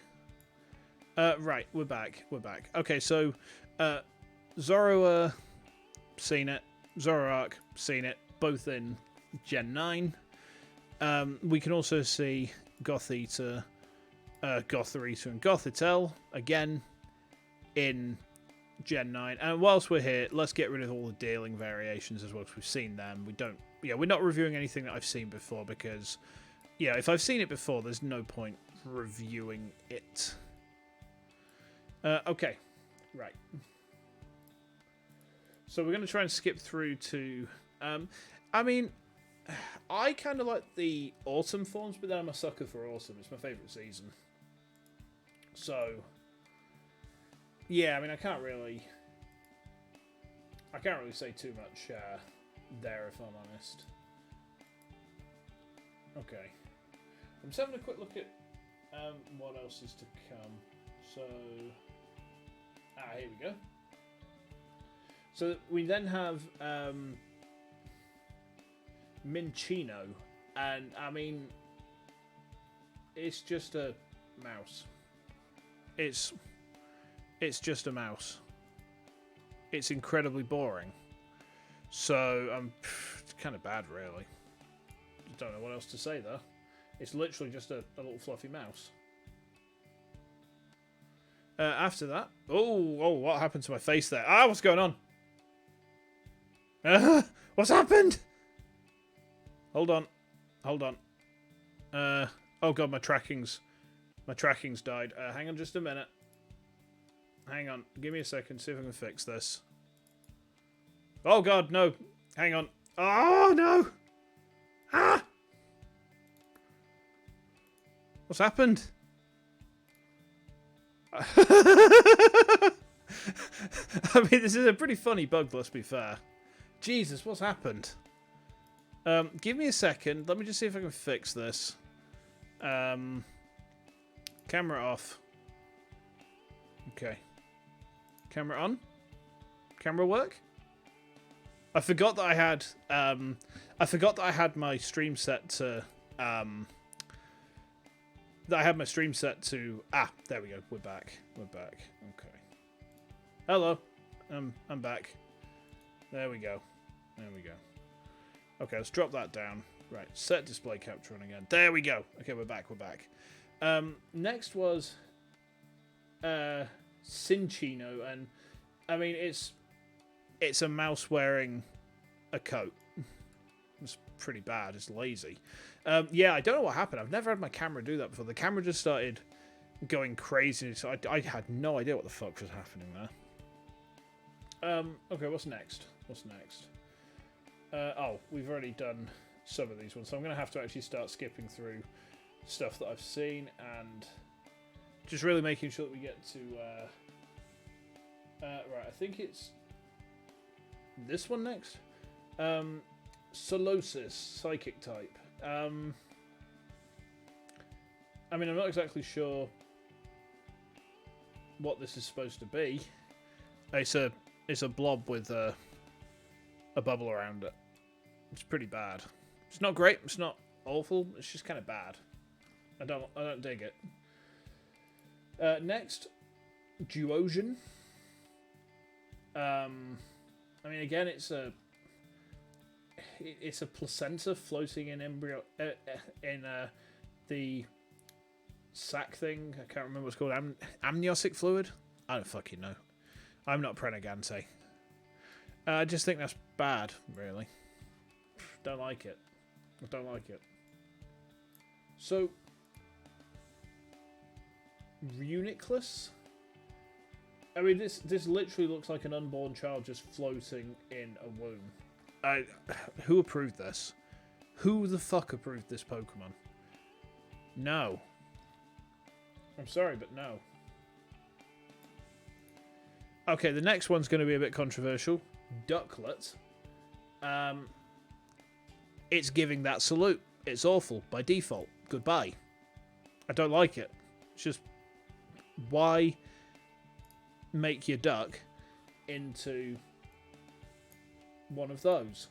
Right, we're back. We're back. Okay, so Zoroark, seen it. Zoroark, seen it. Both in Gen 9. We can also see Gothita, Gothorita, and Gothitelle again in Gen 9. And whilst we're here, let's get rid of all the dealing variations as well, because we've seen them. We're not reviewing anything that I've seen before, because if I've seen it before, there's no point reviewing it. Okay, right. So we're going to try and skip through to... I mean, I kind of like the autumn forms, but then I'm a sucker for autumn. It's my favourite season. So, yeah, I mean, I can't really say too much there, if I'm honest. Okay. I'm just having a quick look at what else is to come. So, here we go. So we then have Minccino, and I mean, it's just a mouse. It's just a mouse. It's incredibly boring. So it's kind of bad, really. Don't know what else to say though. It's literally just a little fluffy mouse. After that, oh, what happened to my face there? What's going on? What's happened? Hold on. Oh god, my tracking's died. Hang on just a minute. Hang on, give me a second, see if I can fix this. Oh god, no. Hang on. Oh no! Ah! What's happened? I mean, this is a pretty funny bug, let's be fair. Jesus, what's happened? Give me a second. Let me just see if I can fix this. Camera off. Okay. Camera on. Camera work. I forgot that I had. My stream set to. That I had my stream set to. There we go. We're back. Okay. Hello. I'm back. There we go. Okay, let's drop that down. Right, set display capture on again. There we go. Okay, we're back. Next was Cinccino, and I mean it's a mouse wearing a coat. It's pretty bad. It's lazy. Yeah, I don't know what happened. I've never had my camera do that before. The camera just started going crazy, so I had no idea what the fuck was happening there. Okay, what's next? We've already done some of these ones, so I'm going to have to actually start skipping through stuff that I've seen and just really making sure that we get to... right, I think it's this one next. Solosis, Psychic type. I mean, I'm not exactly sure what this is supposed to be. It's a blob with a bubble around it. It's pretty bad. It's not great. It's not awful. It's just kind of bad. I don't dig it. Next, Duosian. I mean, again, it's a placenta floating in embryo in the sac thing. I can't remember what it's called. Amniotic fluid. I don't fucking know. I'm not Prenegante. I just think that's bad, really. Don't like it. I don't like it. So, Reuniclus? I mean, this literally looks like an unborn child just floating in a womb. Who approved this? Who the fuck approved this Pokemon? No. I'm sorry, but no. Okay, the next one's going to be a bit controversial. Ducklet. It's giving that salute. It's awful by default. Goodbye. I don't like it. It's just, why make your duck into one of those?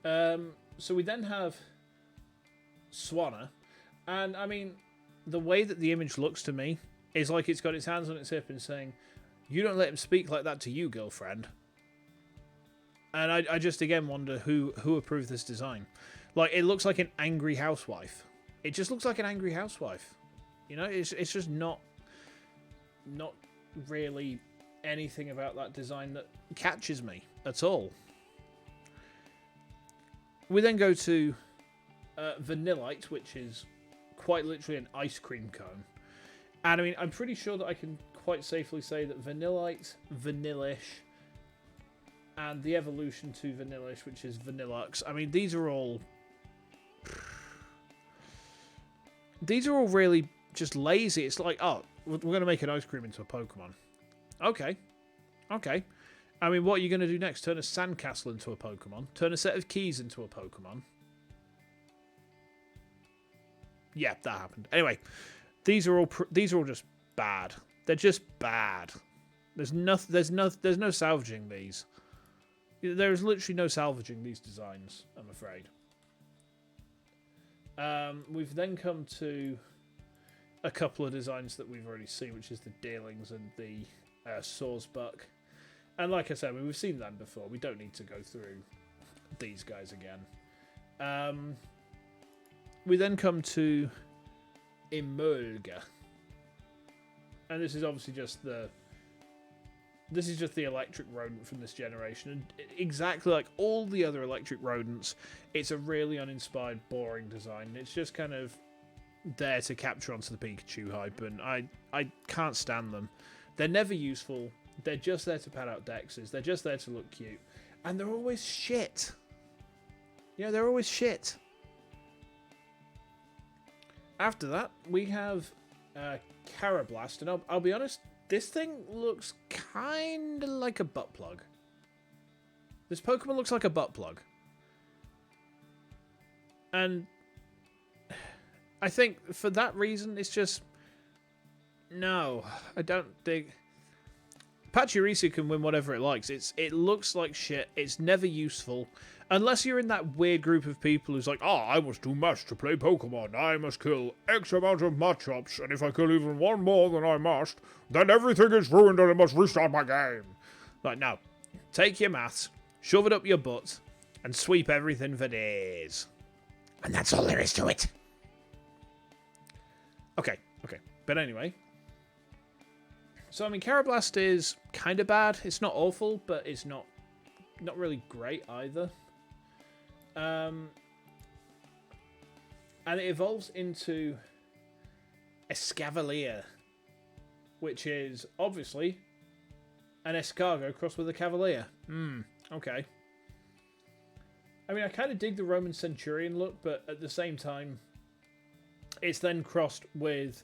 So we then have Swanna. And, I mean, the way that the image looks to me is like it's got its hands on its hip and saying, you don't let him speak like that to you, girlfriend. And I just, again, wonder who approved this design. Like, it looks like an angry housewife. It just looks like an angry housewife. You know, it's just not really anything about that design that catches me at all. We then go to Vanillite, which is quite literally an ice cream cone. And I mean, I'm pretty sure that I can quite safely say that Vanillite, Vanillish, and the evolution to Vanillish, which is Vanillux. I mean, these are all really just lazy. It's like, oh, we're going to make an ice cream into a Pokemon. Okay. I mean, what are you going to do next? Turn a sandcastle into a Pokemon? Turn a set of keys into a Pokemon? Yeah, that happened. Anyway, these are all just bad. They're just bad. There's no salvaging these. There's literally no salvaging these designs, I'm afraid. We've then come to a couple of designs that we've already seen, which is the Deerlings and the Sawsbuck. And like I said, I mean, we've seen them before. We don't need to go through these guys again. We then come to Emolga. And this is obviously just the electric rodent from this generation. And exactly like all the other electric rodents, it's a really uninspired, boring design. It's just kind of there to capture onto the Pikachu hype, and I can't stand them. They're never useful. They're just there to pad out dexes. They're just there to look cute. And they're always shit. You know, they're always shit. After that, we have Carablast, and I'll be honest, this thing looks kind of like a butt plug. This Pokemon looks like a butt plug. And I think for that reason, it's just... No, I don't think... Pachirisu can win whatever it likes. It looks like shit. It's never useful. Unless you're in that weird group of people who's like, oh, I must do mash to play Pokemon. I must kill X amount of Machops, and if I kill even one more than I must, then everything is ruined and I must restart my game. Like, no. Take your maths, shove it up your butt, and sweep everything for days. And that's all there is to it. Okay. But anyway. So, I mean, Carablast is kind of bad. It's not awful, but it's not really great either. And it evolves into Escavalier, which is obviously an escargot crossed with a cavalier. Okay. I mean, I kind of dig the Roman Centurion look, but at the same time, it's then crossed with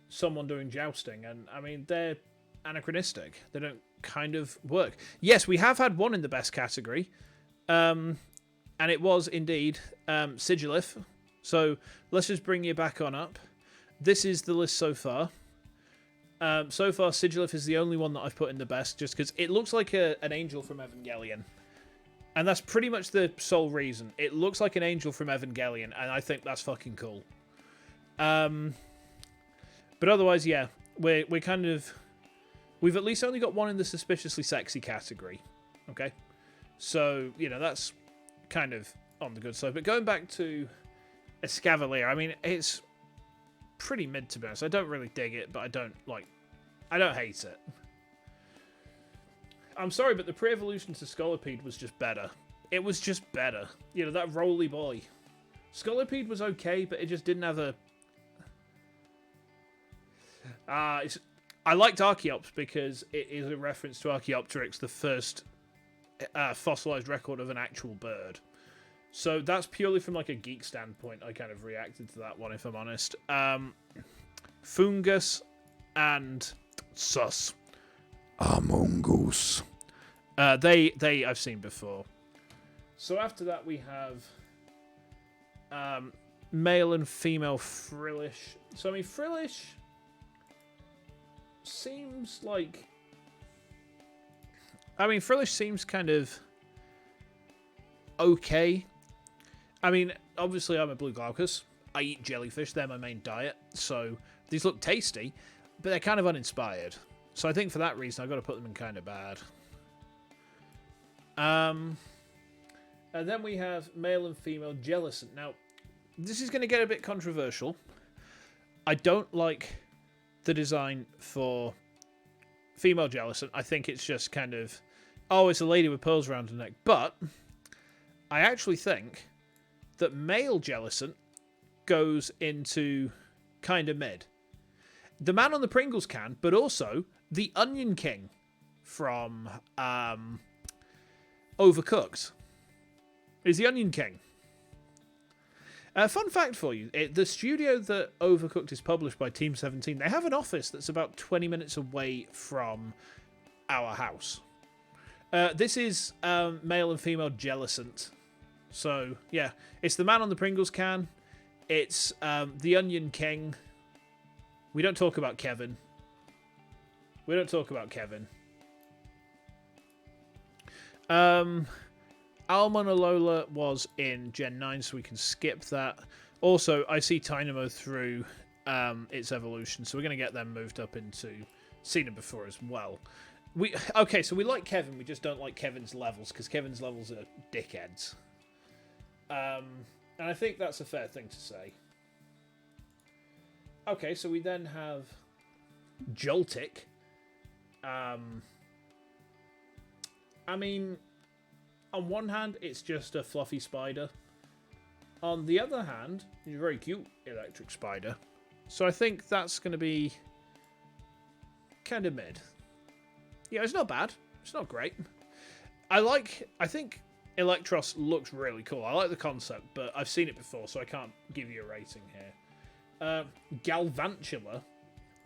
someone doing jousting, and I mean, they're anachronistic. They don't kind of work. Yes, we have had one in the best category, and it was indeed Sigilif. So let's just bring you back on up. This is the list so far. So far, Sigilif is the only one that I've put in the best, just because it looks like an angel from Evangelion. And that's pretty much the sole reason. It looks like an angel from Evangelion, and I think that's fucking cool. But otherwise, yeah, we're kind of... We've at least only got one in the suspiciously sexy category. Okay? So, you know, that's kind of on the good side. But going back to Escavalier, I mean, it's pretty mid, to be honest. I don't really dig it, but I don't hate it. I'm sorry, but the pre-evolution to Scolipede was just better. It was just better. You know, that roly boy. Scolipede was okay, but it just didn't have a... I liked Archeops because it is a reference to Archaeopteryx, the first fossilized record of an actual bird. So that's purely from like a geek standpoint. I kind of reacted to that one, if I'm honest. Fungus and Sus. Amongoose. They I've seen before. So after that we have male and female Frillish. So I mean, Frillish seems like... I mean, Frillish seems kind of okay. I mean, obviously I'm a Blue Glaucus. I eat jellyfish. They're my main diet. So these look tasty, but they're kind of uninspired. So I think for that reason, I've got to put them in kind of bad. And then we have male and female Jellicent. Now, this is going to get a bit controversial. I don't like the design for female Jellicent. I think it's just kind of, oh, it's a lady with pearls around her neck. But I actually think that male Jellicent goes into kind of mid. The man on the Pringles can, but also the Onion King from Overcooked is the Onion King. Fun fact for you, the studio that Overcooked is published by Team 17, they have an office that's about 20 minutes away from our house. This is male and female Jellicent. So, yeah, it's the man on the Pringles can. It's the Onion King. We don't talk about Kevin. We don't talk about Kevin. Almonalola was in Gen 9, so we can skip that. Also, I see Tynamo through its evolution, so we're going to get them moved up into Seen It Before as well. Okay, so we like Kevin, we just don't like Kevin's levels, because Kevin's levels are dickheads. And I think that's a fair thing to say. Okay, so we then have Joltik. I mean, on one hand, it's just a fluffy spider. On the other hand, it's a very cute electric spider. So I think that's going to be kind of mid. Yeah, it's not bad. It's not great. I think Electros looks really cool. I like the concept, but I've seen it before, so I can't give you a rating here. Galvantula,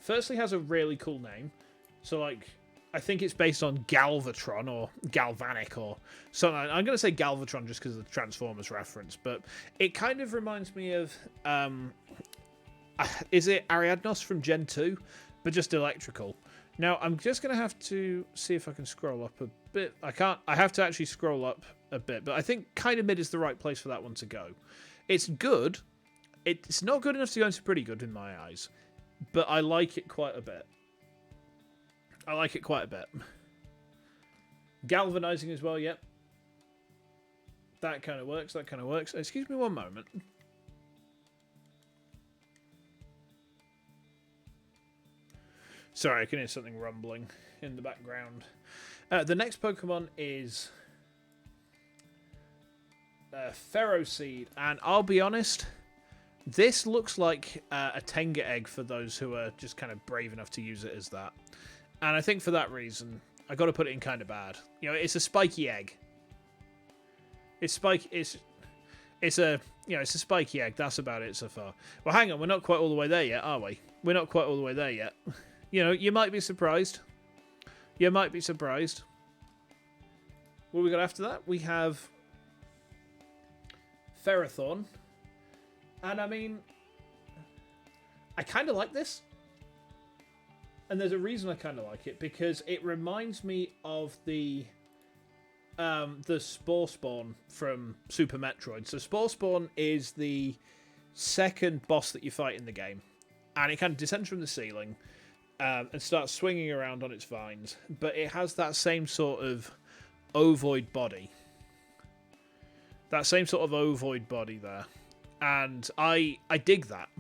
firstly, has a really cool name. So, like, I think it's based on Galvatron or Galvanic or something. I'm going to say Galvatron just because of the Transformers reference, but it kind of reminds me of, is it Ariadnos from Gen 2, but just electrical. Now, I'm just going to have to see if I can scroll up a bit. I can't. I have to actually scroll up a bit, but I think kind of mid is the right place for that one to go. It's good. It's not good enough to go into pretty good in my eyes, but I like it quite a bit. I like it quite a bit. Galvanizing as well, yep. That kind of works, that kind of works. Excuse me one moment. Sorry, I can hear something rumbling in the background. The next Pokemon is Ferroseed, and I'll be honest, this looks like a Tenga egg for those who are just kind of brave enough to use it as that. And I think for that reason, I got to put it in kind of bad. You know, it's a spiky egg. It's a spiky egg. That's about it so far. Well, hang on, we're not quite all the way there yet, are we? We're not quite all the way there yet. You know, you might be surprised. You might be surprised. What we got after that? We have Ferrothorn. And I mean, I kind of like this. And there's a reason I kind of like it, because it reminds me of the Spore Spawn from Super Metroid. So Spore Spawn is the second boss that you fight in the game. And it kind of descends from the ceiling and starts swinging around on its vines. But it has that same sort of ovoid body. That same sort of ovoid body there. And I dig that.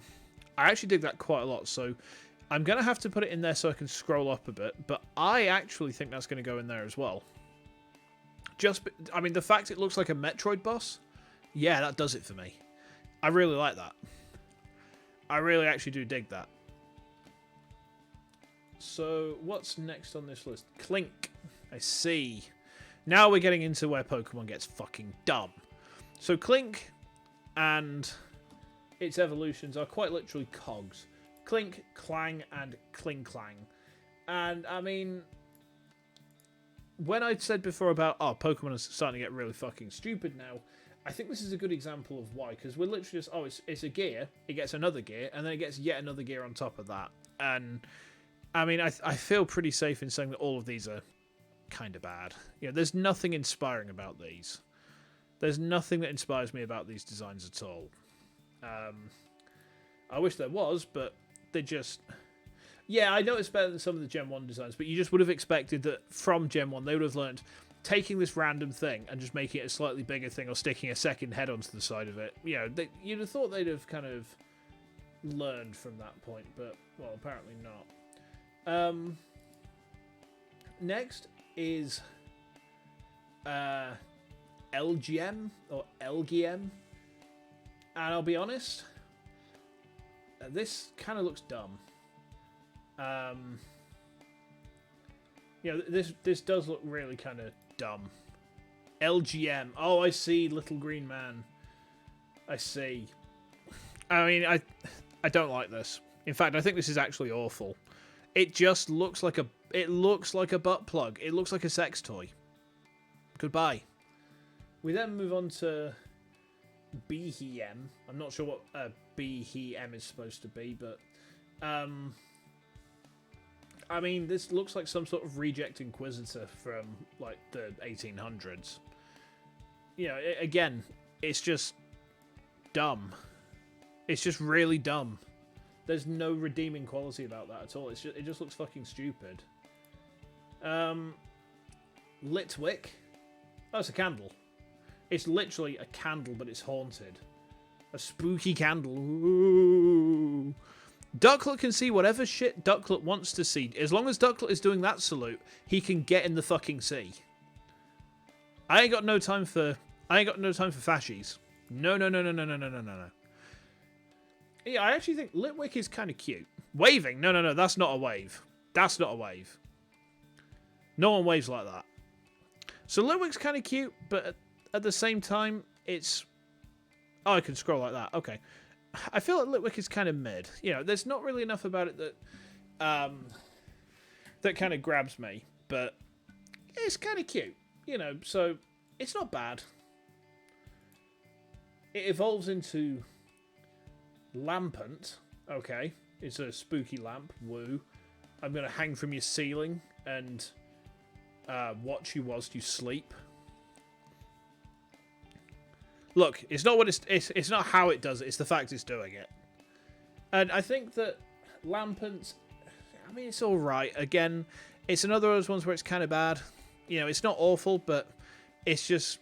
I actually dig that quite a lot. So I'm going to have to put it in there so I can scroll up a bit. But I actually think that's going to go in there as well. I mean, the fact it looks like a Metroid boss, yeah, that does it for me. I really like that. I really actually do dig that. So, what's next on this list? Clink. I see. Now we're getting into where Pokemon gets fucking dumb. So, Clink and its evolutions are quite literally cogs. Clink, Clang, and Kling Clang. And, I mean, when I said before about, oh, Pokemon are starting to get really fucking stupid now, I think this is a good example of why. Because we're literally just, oh, it's a gear, it gets another gear, and then it gets yet another gear on top of that. And, I mean, I feel pretty safe in saying that all of these are kind of bad. You know, there's nothing inspiring about these. There's nothing that inspires me about these designs at all. I wish there was, but they just... Yeah, I know it's better than some of the Gen 1 designs, but you just would have expected that from Gen 1 they would have learned taking this random thing and just making it a slightly bigger thing or sticking a second head onto the side of it. You know, you'd have thought they'd have kind of learned from that point, but, well, apparently not. Next is LGM, or LGM, and I'll be honest, this kind of looks dumb. This does look really kind of dumb. LGM. Oh, I see. Little Green Man. I see. I mean, I don't like this. In fact, I think this is actually awful. It just looks like a butt plug. It looks like a sex toy. Goodbye. We then move on to BHM. I'm not sure what BHM is supposed to be, but I mean, this looks like some sort of reject Inquisitor from, like, the 1800s. You know, again, it's just dumb. It's just really dumb. There's no redeeming quality about that at all. It just looks fucking stupid. Litwick. Oh, it's a candle. It's literally a candle, but it's haunted. A spooky candle. Ooh. Ducklet can see whatever shit Ducklet wants to see. As long as Ducklet is doing that salute, he can get in the fucking sea. I ain't got no time for fascies. No. Yeah, I actually think Litwick is kind of cute. Waving? No, that's not a wave. That's not a wave. No one waves like that. So Litwick's kind of cute, but at the same time, it's... Oh, I can scroll like that. Okay. I feel like Litwick is kind of mid. You know, there's not really enough about it that that kind of grabs me, but it's kind of cute. You know, so it's not bad. It evolves into Lampant. Okay, it's a spooky lamp. Woo. I'm going to hang from your ceiling and watch you whilst you sleep. Look, it's not what it's not how it does it. It's the fact it's doing it. And I think that Lampant, I mean, it's all right. Again, it's another of those ones where it's kind of bad. You know, it's not awful, but it just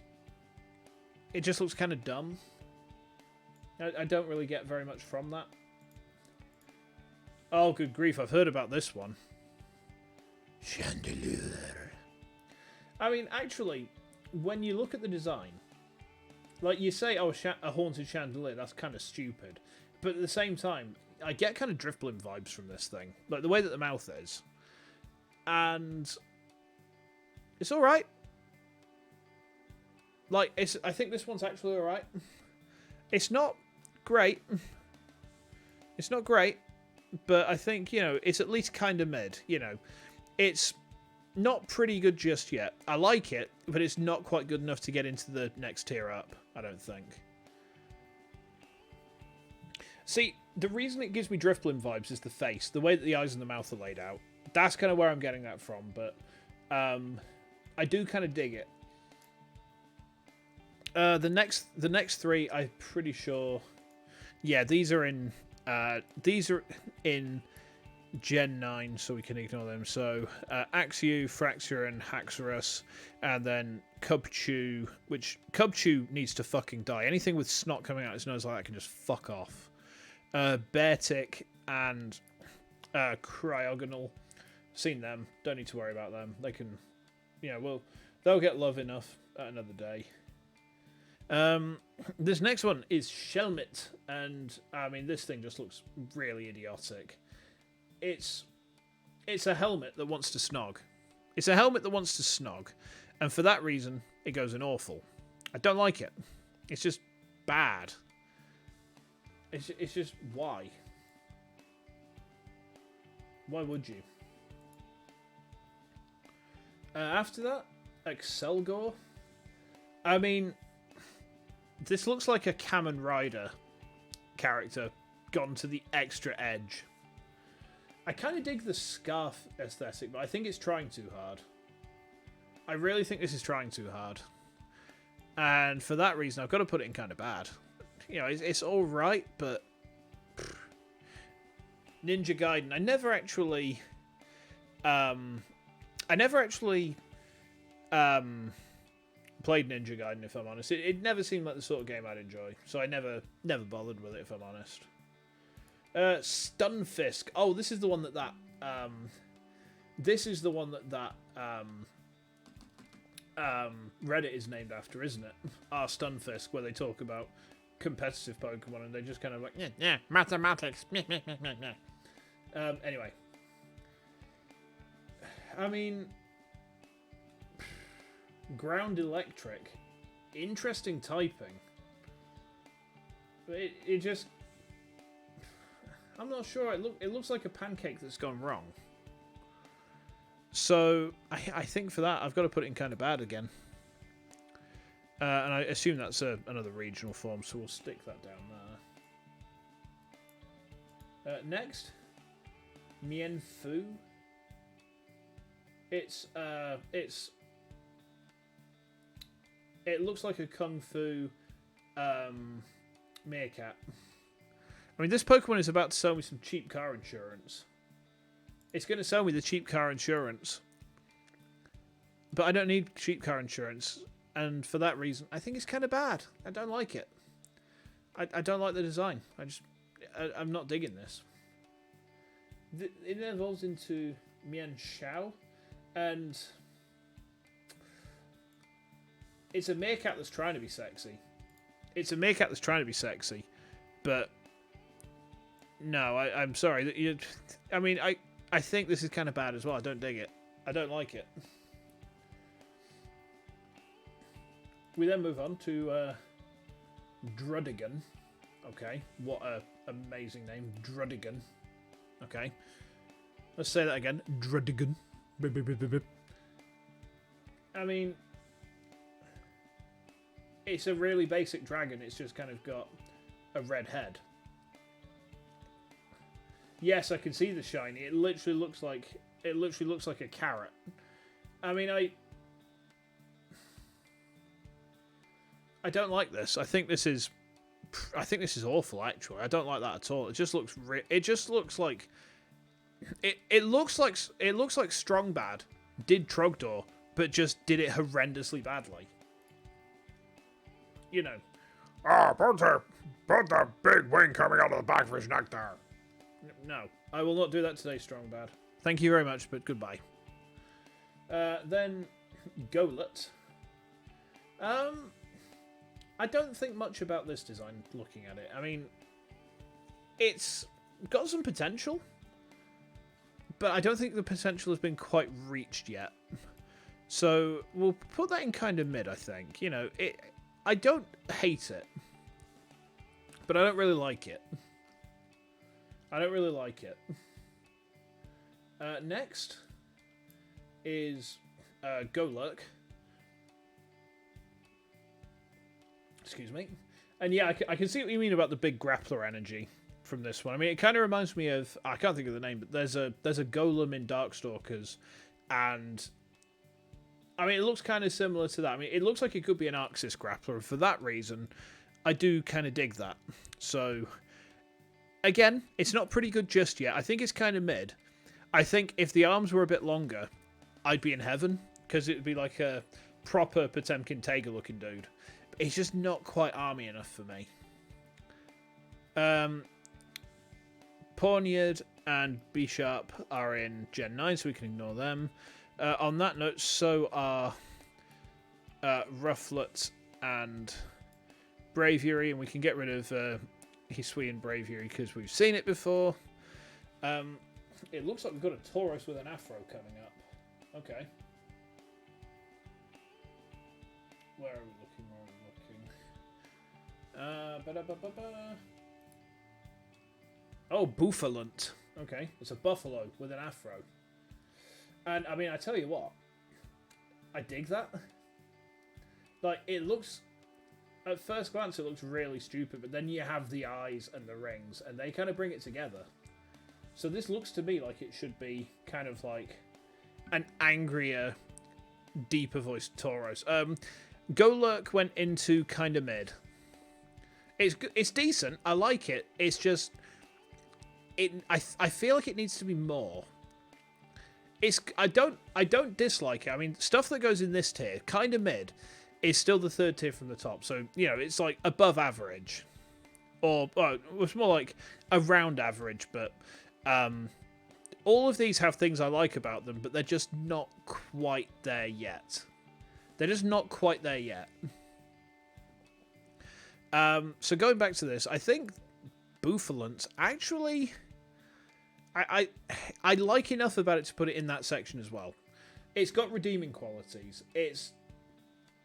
looks kind of dumb. I don't really get very much from that. Oh, good grief! I've heard about this one. Chandelier. I mean, actually, when you look at the design, like you say, oh, a haunted chandelier, that's kind of stupid. But at the same time, I get kind of Drifblim vibes from this thing. Like the way that the mouth is. And it's alright. Like, I think this one's actually alright. It's not great. It's not great. But I think, you know, it's at least kind of mid. You know, it's not pretty good just yet. I like it, but it's not quite good enough to get into the next tier up, I don't think. See, the reason it gives me Drifblim vibes is the face, the way that the eyes and the mouth are laid out. That's kind of where I'm getting that from, but I do kind of dig it. The next three, I'm pretty sure. Yeah, these are in Gen 9, so we can ignore them. So Axew, Fraxure, and Haxorus, and then Cubchoo, which Cubchoo needs to fucking die. Anything with snot coming out its nose like that can just fuck off. Beartick and Cryogonal. Seen them. Don't need to worry about them. They can, you know, well, they'll get love enough at another day. This next one is Shelmet, and I mean, this thing just looks really idiotic. It's a helmet that wants to snog. It's a helmet that wants to snog, and for that reason, it goes in awful. I don't like it. It's just bad. It's just why? Why would you? After that, Excelgor. I mean, this looks like a Kamen Rider character gone to the extra edge. I kind of dig the scarf aesthetic, but I think it's trying too hard. I really think this is trying too hard. And for that reason, I've got to put it in kind of bad. You know, it's all right, but Ninja Gaiden. I never actually played Ninja Gaiden, if I'm honest. It never seemed like the sort of game I'd enjoy, so I never bothered with it, if I'm honest. Stunfisk. Oh, this is the one that Reddit is named after, isn't it? Stunfisk, where they talk about competitive Pokemon and they just kind of like, yeah, mathematics. Anyway. I mean, ground electric, interesting typing. It just, I'm not sure. It looks like a pancake that's gone wrong. So I think for that I've got to put it in kind of bad again. And I assume that's another regional form, so we'll stick that down there. Next, Mienfoo. It looks like a kung fu meerkat. I mean, this Pokemon is about to sell me some cheap car insurance. It's going to sell me the cheap car insurance, but I don't need cheap car insurance, and for that reason, I think it's kind of bad. I don't like it. I don't like the design. I'm not digging this. It evolves into Mienshao. And it's a meerkat that's trying to be sexy. But no, I'm sorry. I mean, I think this is kind of bad as well. I don't dig it. I don't like it. We then move on to Drudigan. Okay, what a amazing name, Drudigan. Okay, let's say that again, Drudigan. I mean, it's a really basic dragon. It's just kind of got a red head. Yes, I can see the shiny. It literally looks like a carrot. I mean, I don't like this. I think this is awful. Actually, I don't like that at all. It just looks like. It looks like Strong Bad did Trogdor, but just did it horrendously badly. You know. Put the big wing coming out of the back of his neck there. No, I will not do that today, Strong Bad. Thank you very much, but goodbye. Then, Golett. I don't think much about this design looking at it. I mean, it's got some potential, but I don't think the potential has been quite reached yet. So we'll put that in kind of mid, I think. You know, I don't hate it, but I don't really like it. Next is Golurk. Excuse me. And yeah, I can see what you mean about the big grappler energy from this one. I mean, it kind of reminds me of, I can't think of the name, but there's a golem in Darkstalkers, and I mean, it looks kind of similar to that. I mean, it looks like it could be an Arceus grappler, and for that reason, I do kind of dig that. So, again, it's not pretty good just yet. I think it's kind of mid. I think if the arms were a bit longer, I'd be in heaven, because it would be like a proper Potemkin Taiga looking dude. But it's just not quite army enough for me. Pawniard and B-Sharp are in Gen 9, so we can ignore them. On that note, so are Rufflet and Braviary, and we can get rid of Hisui and Braviary because we've seen it before. It looks like we've got a Tauros with an afro coming up. Okay. Where are we looking? Oh, Buffalant. Okay, it's a buffalo with an afro. And, I mean, I tell you what. I dig that. Like, it looks... At first glance, it looks really stupid, but then you have the eyes and the rings, and they kind of bring it together. So this looks to me like it should be kind of like an angrier, deeper-voiced Tauros. Golurk went into kind of mid. It's decent. I like it. It's just... I feel like it needs to be more. I don't dislike it. I mean, stuff that goes in this tier, kind of mid, is still the third tier from the top. So, you know, it's like above average. Or, well, it's more like around average, but all of these have things I like about them, but they're just not quite there yet. They're just not quite there yet. So going back to this, I think Boofalance actually... I like enough about it to put it in that section as well. It's got redeeming qualities. It's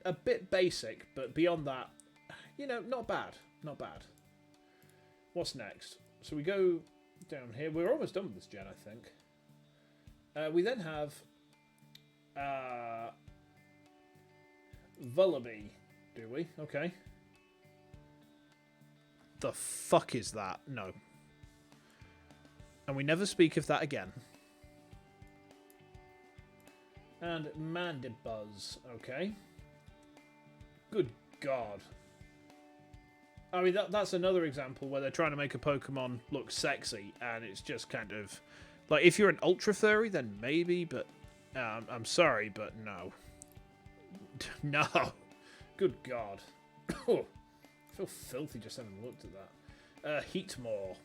a bit basic, but beyond that, you know, not bad. Not bad. What's next? So we go down here. We're almost done with this gen, I think. We then have Vullaby, do we? Okay. The fuck is that? No. And we never speak of that again. And Mandibuzz, okay. Good God. I mean, that's another example where they're trying to make a Pokemon look sexy, and it's just kind of... Like, if you're an Ultra Furry, then maybe, but... I'm sorry, but no. No. Good God. Oh, I feel filthy just having looked at that. Heatmore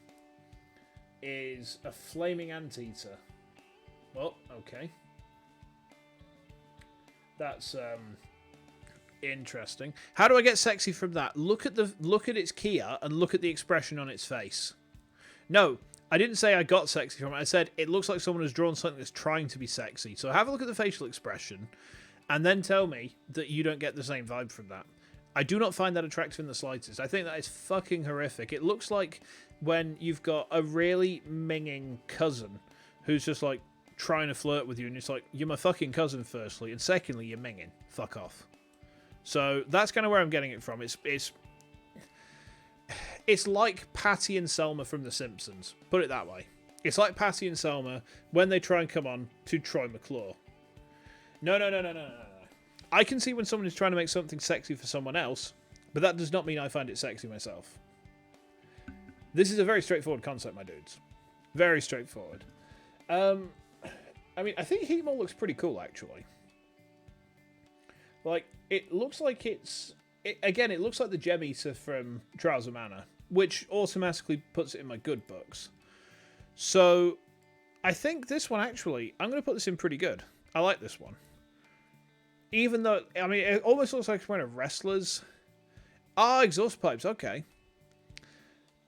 is a flaming anteater. Well, okay. That's interesting. How do I get sexy from that? Look at its Kia and look at the expression on its face. No, I didn't say I got sexy from it. I said it looks like someone has drawn something that's trying to be sexy. So have a look at the facial expression and then tell me that you don't get the same vibe from that. I do not find that attractive in the slightest. I think that is fucking horrific. It looks like when you've got a really minging cousin who's just like trying to flirt with you, and it's like, you're my fucking cousin, firstly, and secondly, you're minging. Fuck off. So that's kind of where I'm getting it from. It's like Patty and Selma from The Simpsons. Put it that way. It's like Patty and Selma when they try and come on to Troy McClure. No. I can see when someone is trying to make something sexy for someone else, but that does not mean I find it sexy myself. This is a very straightforward concept, my dudes. Very straightforward. I mean, I think Heatmore looks pretty cool, actually. Like, it looks like again, it looks like the Gem Eater from Trials of Mana, which automatically puts it in my good books. So, I think this one, actually, I'm going to put this in pretty good. I like this one. Even though, I mean, it almost looks like it's one of Wrestlers. Ah, exhaust pipes, okay.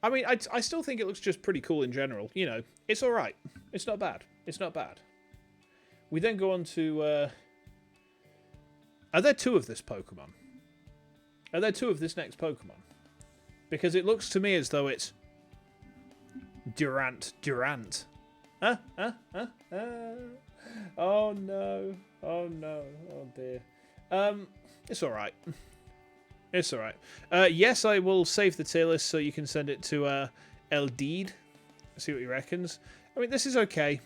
I mean, I still think it looks just pretty cool in general. You know, it's alright. It's not bad. It's not bad. We then go on to... Are there two of this Pokemon? Are there two of this next Pokemon? Because it looks to me as though it's... Durant. Oh no. Oh no. Oh dear. It's alright. It's alright. Yes, I will save the tier list so you can send it to Eldeed. See what he reckons. I mean, this is okay.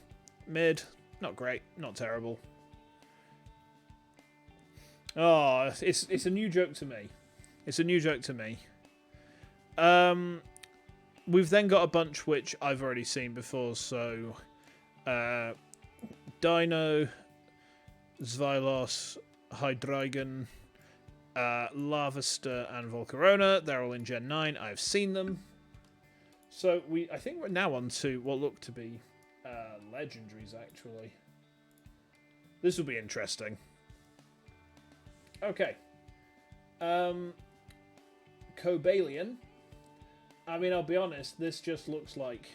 Mid. Not great. Not terrible. Oh, it's a new joke to me. It's a new joke to me. We've then got a bunch which I've already seen before, so... Dino, Xylos, Hydreigon, Larvester, and Volcarona. They're all in Gen 9. I've seen them. So I think we're now on to what look to be legendaries, actually. This will be interesting. Okay. Cobalion. I mean, I'll be honest, this just looks like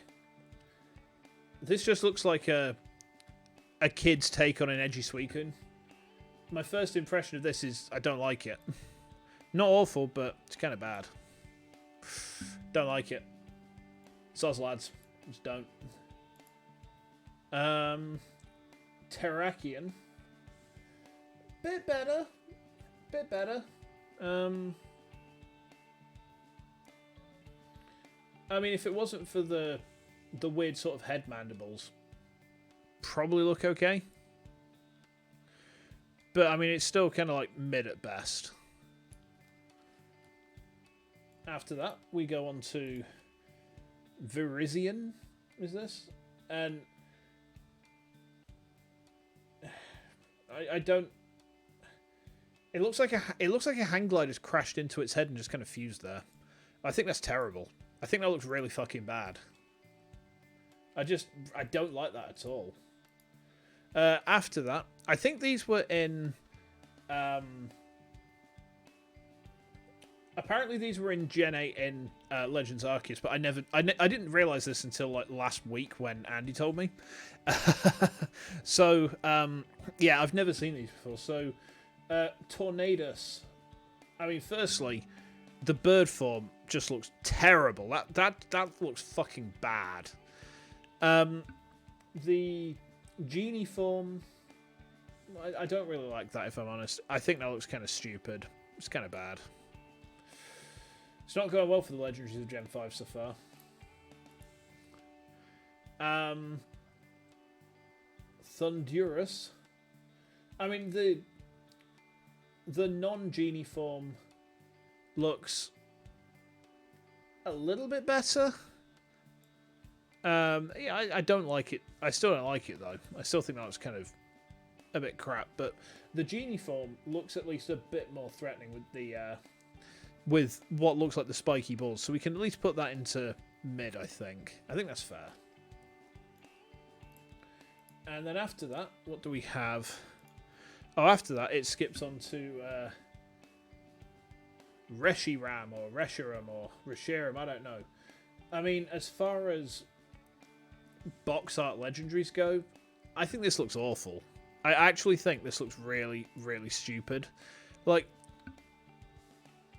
a kid's take on an edgy Suicune. My first impression of this is I don't like it. Not awful, but it's kind of bad. Don't like it. Soz lads. Just don't. Terrakion. Bit better. Bit better. I mean, if it wasn't for the weird sort of head mandibles, probably look okay. But, I mean, it's still kind of like mid at best. After that, we go on to Virizion. is this? And I don't. It looks like a hang glider's crashed into its head and just kind of fused there. I think that's terrible. I think that looks really fucking bad. I don't like that at all. After that, I think these were in. Apparently these were in Gen 8 in Legends Arceus, but I didn't realize this until like last week when Andy told me. So yeah, I've never seen these before. So Tornadus. I mean, firstly, the bird form just looks terrible. That looks fucking bad. The genie form, I don't really like that, if I'm honest. I think that looks kind of stupid. It's kind of bad. It's not going well for the legendaries of Gen 5 so far. Thundurus. I mean, the non-genie form looks a little bit better. Yeah, I don't like it. I still don't like it, though. I still think that was kind of a bit crap. But the genie form looks at least a bit more threatening with the with what looks like the spiky balls. So we can at least put that into mid, I think. I think that's fair. And then after that, what do we have? Oh, after that, it skips on to Reshiram or Reshiram or Reshiram, I don't know. I mean, as far as box art legendaries go, I think this looks awful. I actually think this looks really, really stupid. Like,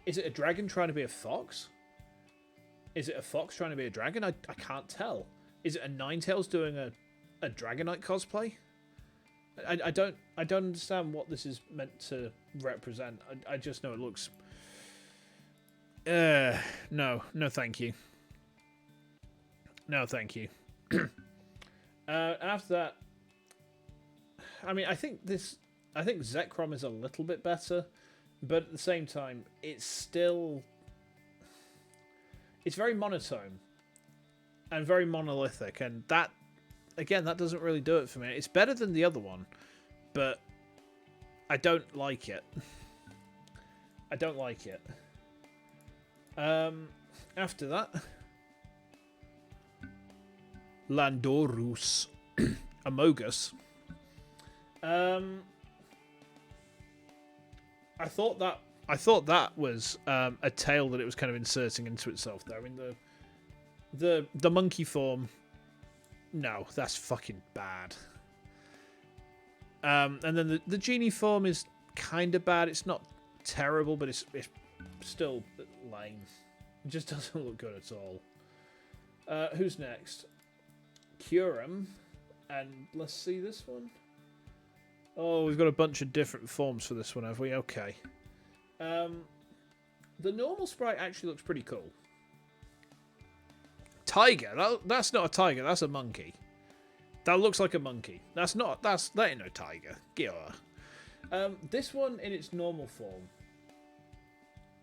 is it a dragon trying to be a fox? Is it a fox trying to be a dragon? I can't tell. Is it a Ninetales doing a Dragonite cosplay? I don't understand what this is meant to represent. I just know it looks... no thank you. No thank you. After that, I mean, I think Zekrom is a little bit better, but at the same time, it's very monotone and very monolithic, and that, again, that doesn't really do it for me. It's better than the other one, but I don't like it. I don't like it. After that, Landorus, Amogus. I thought that was a tail that it was kind of inserting into itself there. I mean, the monkey form, no, that's fucking bad. And then the genie form is kind of bad. It's not terrible, but it's still lame. It just doesn't look good at all. Who's next? Curum. And let's see this one. Oh, we've got a bunch of different forms for this one, have we? Okay. The normal sprite actually looks pretty cool. Tiger. That's not a tiger. That's a monkey. That looks like a monkey. That ain't no tiger. Get over. This one in its normal form,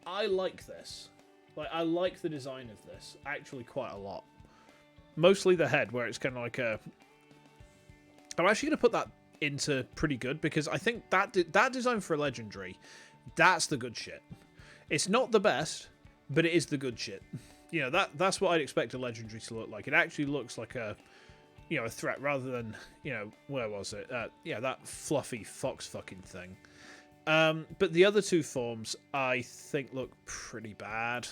I like this. Like, I like the design of this actually quite a lot. Mostly the head, where it's kind of like a... I'm actually going to put that into pretty good, because I think that design for a legendary, that's the good shit. It's not the best, but it is the good shit. You know, that's what I'd expect a legendary to look like. It actually looks like a threat rather than, where was it? Yeah, that fluffy fox fucking thing. But the other two forms, I think, look pretty bad.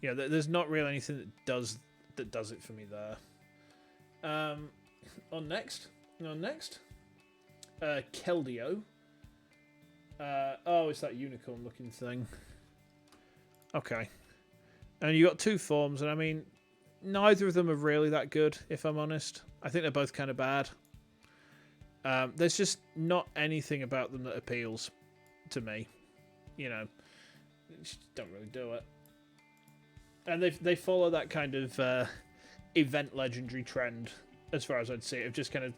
Yeah, there's not really anything that does it for me there. On next, Keldeo. Oh, it's that unicorn-looking thing. Okay. And you got two forms, and I mean, neither of them are really that good, if I'm honest. I think they're both kind of bad. There's just not anything about them that appeals to me. Just don't really do it. And they follow that kind of event legendary trend, as far as I'd see it, of just kind of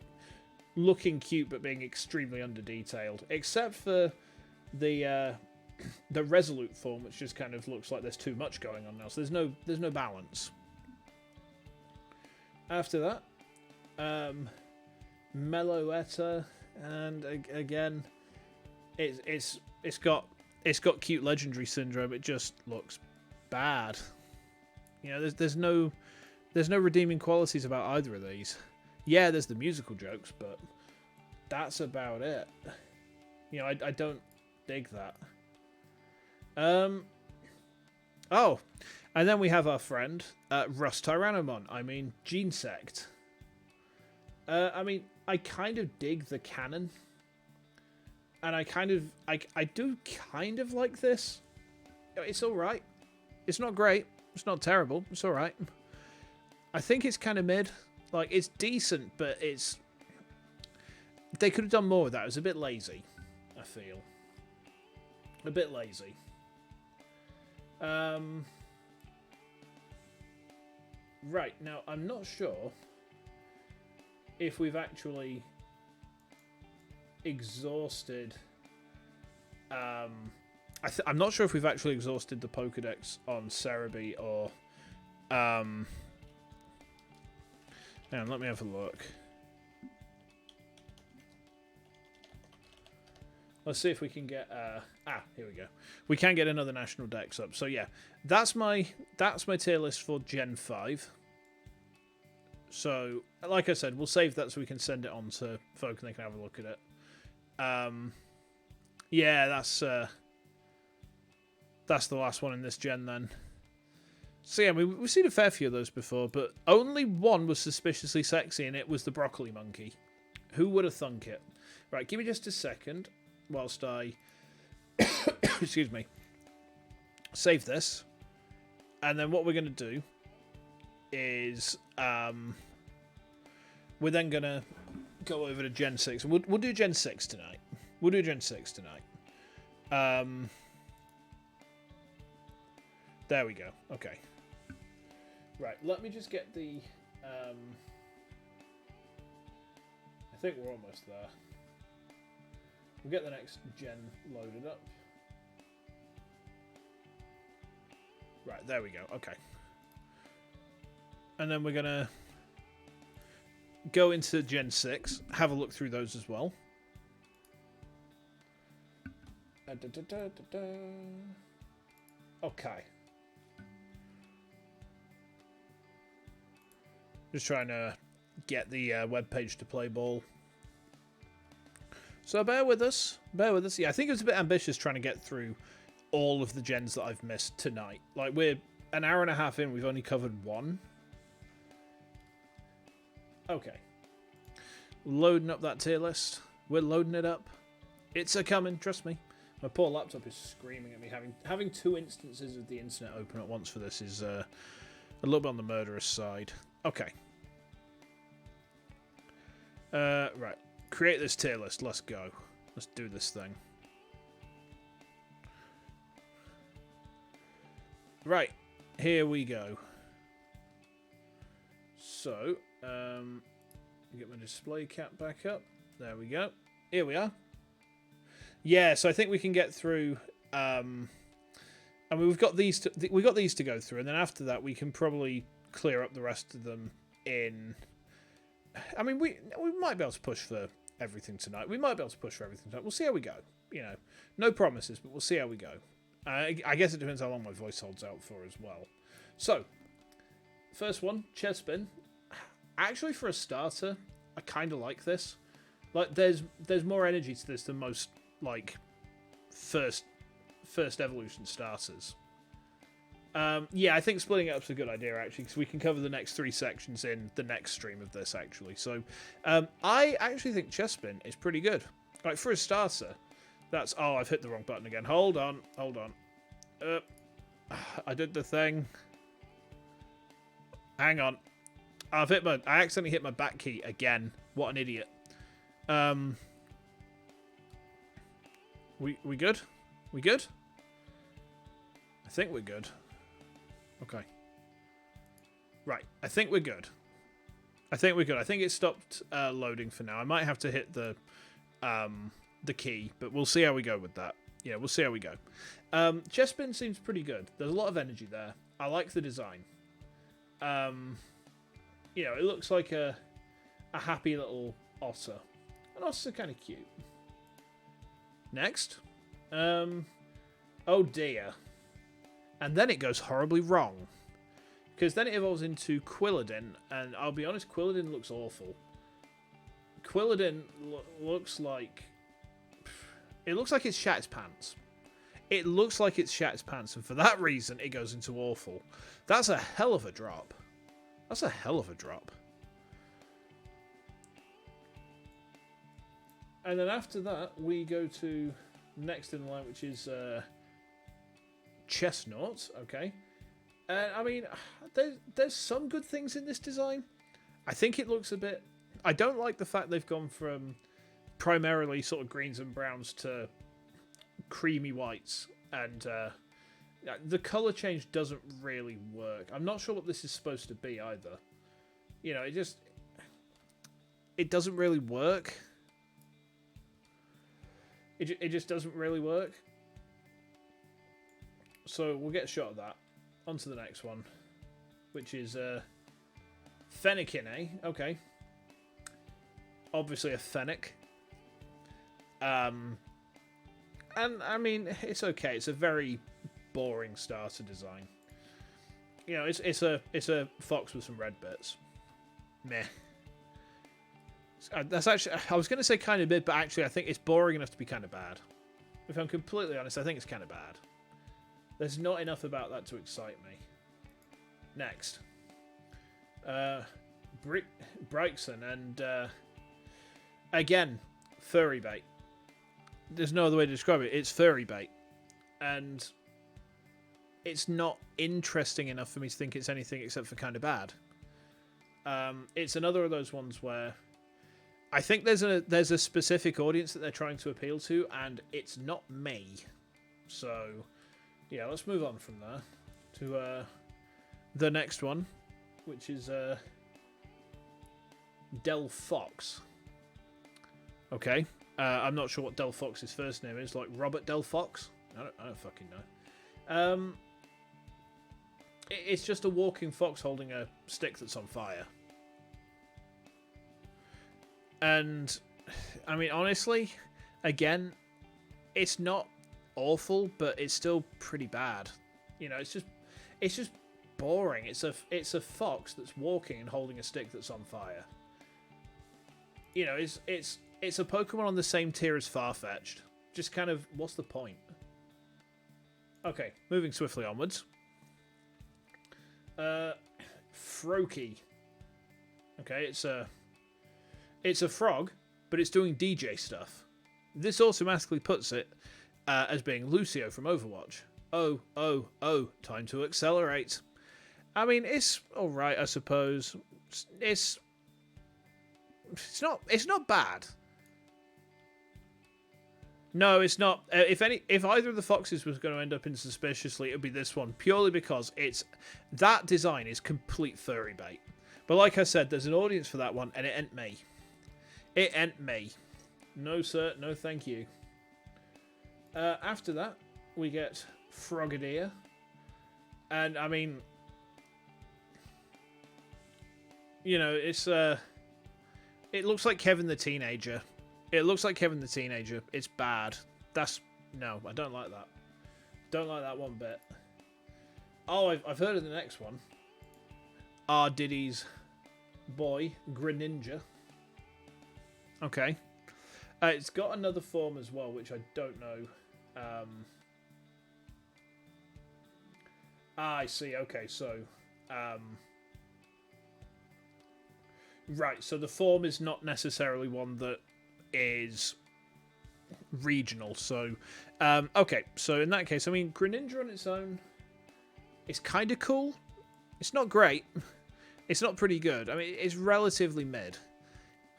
looking cute but being extremely under-detailed. Except for the Resolute form, which just kind of looks like there's too much going on now. So there's no balance. After that, Meloetta, and again, it's got cute legendary syndrome. It just looks bad. You know, there's no redeeming qualities about either of these. Yeah, there's the musical jokes, but that's about it. You know, I don't dig that. Oh, and then we have our friend Rust Tyrannomon. I mean, Gene Sect. I mean, I kind of dig the canon, and I do kind of like this. It's all right. It's not great. It's not terrible. It's all right. I think it's kind of mid. Like, it's decent, but it's... They could have done more with that. It was a bit lazy, I feel. A bit lazy. Right, now, I'm not sure if we've actually exhausted... I'm not sure if we've actually exhausted the Pokedex on Cerebi or... Hang on, let me have a look. Let's see if we can get... here we go. We can get another national dex up. So yeah, that's my tier list for Gen 5. So, like I said, we'll save that so we can send it on to folk and they can have a look at it. Yeah, that's the last one in this gen then. So yeah, we've seen a fair few of those before, but only one was suspiciously sexy, and it was the broccoli monkey. Who would have thunk it? Right, give me just a second whilst I... excuse me. Save this. And then what we're going to do is... we're then going to go over to Gen 6. We'll do Gen 6 tonight. We'll do Gen 6 tonight. There we go. Okay. Right, let me just get the... I think we're almost there. We'll get the next gen loaded up. Right, there we go. Okay. And then we're going to go into Gen 6, have a look through those as well. Okay. Just trying to get the web page to play ball. So bear with us. Bear with us. Yeah, I think it was a bit ambitious trying to get through all of the gens that I've missed tonight. Like, we're an hour and a half in. We've only covered one. Okay. Loading up that tier list. We're loading it up. It's a-coming, trust me. My poor laptop is screaming at me. Having two instances of the internet open at once for this is a little bit on the murderous side. Okay. Right. Create this tier list. Let's go. Let's do this thing. Right. Here we go. So, get my display cap back up. There we go. Here we are. Yeah, so I think we can get through. I mean, we've got these to go through, and then after that, we can probably clear up the rest of them in. I mean, we might be able to push for everything tonight. We might be able to push for everything tonight. We'll see how we go. You know, no promises, but we'll see how we go. I guess it depends how long my voice holds out for as well. So, first one, Chespin. Actually, for a starter, I kind of like this. Like, there's more energy to this than most like first evolution starters. Yeah, I think splitting it up is a good idea, actually, because we can cover the next 3 sections in the next stream of this, actually. So, I actually think Chespin is pretty good. Like, for a starter, that's... Oh, I've hit the wrong button again. Hold on. I did the thing. Hang on. I accidentally hit my back key again. What an idiot. We good? We good? I think we're good. Okay. Right. I think we're good. I think it stopped loading for now. I might have to hit the key, but we'll see how we go with that. Yeah, we'll see how we go. Chespin seems pretty good. There's a lot of energy there. I like the design. you know, it looks like a happy little otter. And otters are kind of cute. Next. Oh dear. And then it goes horribly wrong. Because then it evolves into Quilladin, and I'll be honest, Quilladin looks awful. Quilladin looks like... It looks like it's shat its pants. It looks like it's shat its pants, and for that reason, it goes into awful. That's a hell of a drop. That's a hell of a drop. And then after that, we go to next in line, which is Chestnut. Okay. And I mean, there's some good things in this design. I think it looks a bit... I don't like the fact they've gone from primarily sort of greens and browns to creamy whites. And the colour change doesn't really work. I'm not sure what this is supposed to be either. You know, it doesn't really work. It just doesn't really work. So we'll get a shot of that. On to the next one, which is Fennekin, eh? Okay. Obviously a Fennec. And I mean, it's okay. It's a very boring starter design. You know, it's a fox with some red bits. Meh. That's actually, I was going to say kind of bit, but actually I think it's boring enough to be kind of bad. If I'm completely honest, I think it's kind of bad. There's not enough about that to excite me. Next. Brixen, and again, furry bait. There's no other way to describe it. It's furry bait. And it's not interesting enough for me to think it's anything except for kind of bad. It's another of those ones where I think there's a specific audience that they're trying to appeal to, and it's not me. So... yeah, let's move on from there to the next one, which is Del Fox. Okay, I'm not sure what Del Fox's first name is, like Robert Del Fox? I don't fucking know. It's just a walking fox holding a stick that's on fire. And, I mean, honestly, again, it's not awful, but it's still pretty bad. You know, it's just boring. It's a fox that's walking and holding a stick that's on fire. You know, it's a Pokemon on the same tier as Farfetch'd. Just kind of, what's the point? Okay, moving swiftly onwards. Froakie. Okay, it's a frog, but it's doing DJ stuff. This automatically puts it as being Lucio from Overwatch. Oh, time to accelerate. I mean, it's alright, I suppose. It's not bad. No, it's not. If either of the foxes was going to end up insuspiciously, it would be this one, purely because that design is complete furry bait. But like I said, there's an audience for that one, and it ain't me. It ain't me. No, sir. No, thank you. After that, we get Frogadier. And, I mean... you know, it's... it looks like Kevin the Teenager. It looks like Kevin the Teenager. It's bad. No, I don't like that. Don't like that one bit. Oh, I've heard of the next one. R. Diddy's boy, Greninja. Okay. It's got another form as well, which I don't know. I see. Okay, so... right, so the form is not necessarily one that is regional. So, okay, so in that case, I mean, Greninja on its own is kind of cool. It's not great. It's not pretty good. I mean, it's relatively mid.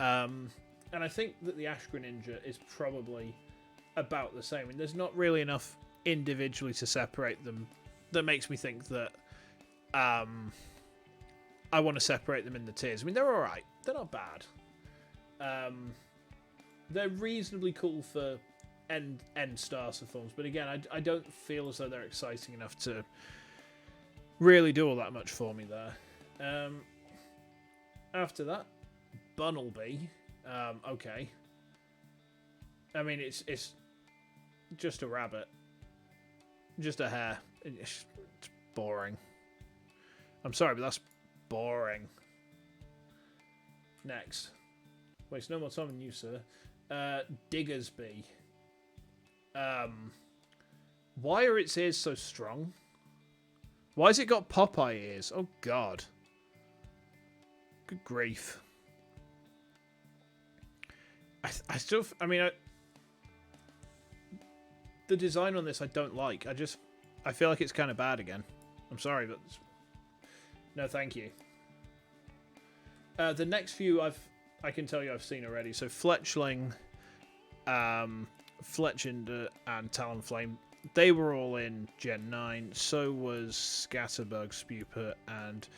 And I think that the Ash Greninja is probably about the same. I mean, there's not really enough individually to separate them that makes me think that I want to separate them in the tiers. I mean, they're alright. They're not bad. They're reasonably cool for end starter forms, but again, I don't feel as though they're exciting enough to really do all that much for me there. After that, Bunnelby. Okay. I mean, it's just a rabbit. Just a hare. It's boring. I'm sorry, but that's boring. Next. Waste no more time than you, sir. Diggersby. Why are its ears so strong? Why has it got Popeye ears? Oh, God. Good grief. I still... I mean, the design on this I don't like. I feel like it's kind of bad again. I'm sorry, but... No, thank you. The next few I can tell you I've seen already. So Fletchling, Fletchinder, and Talonflame. They were all in Gen 9. So was Scatterbug, Spupert, and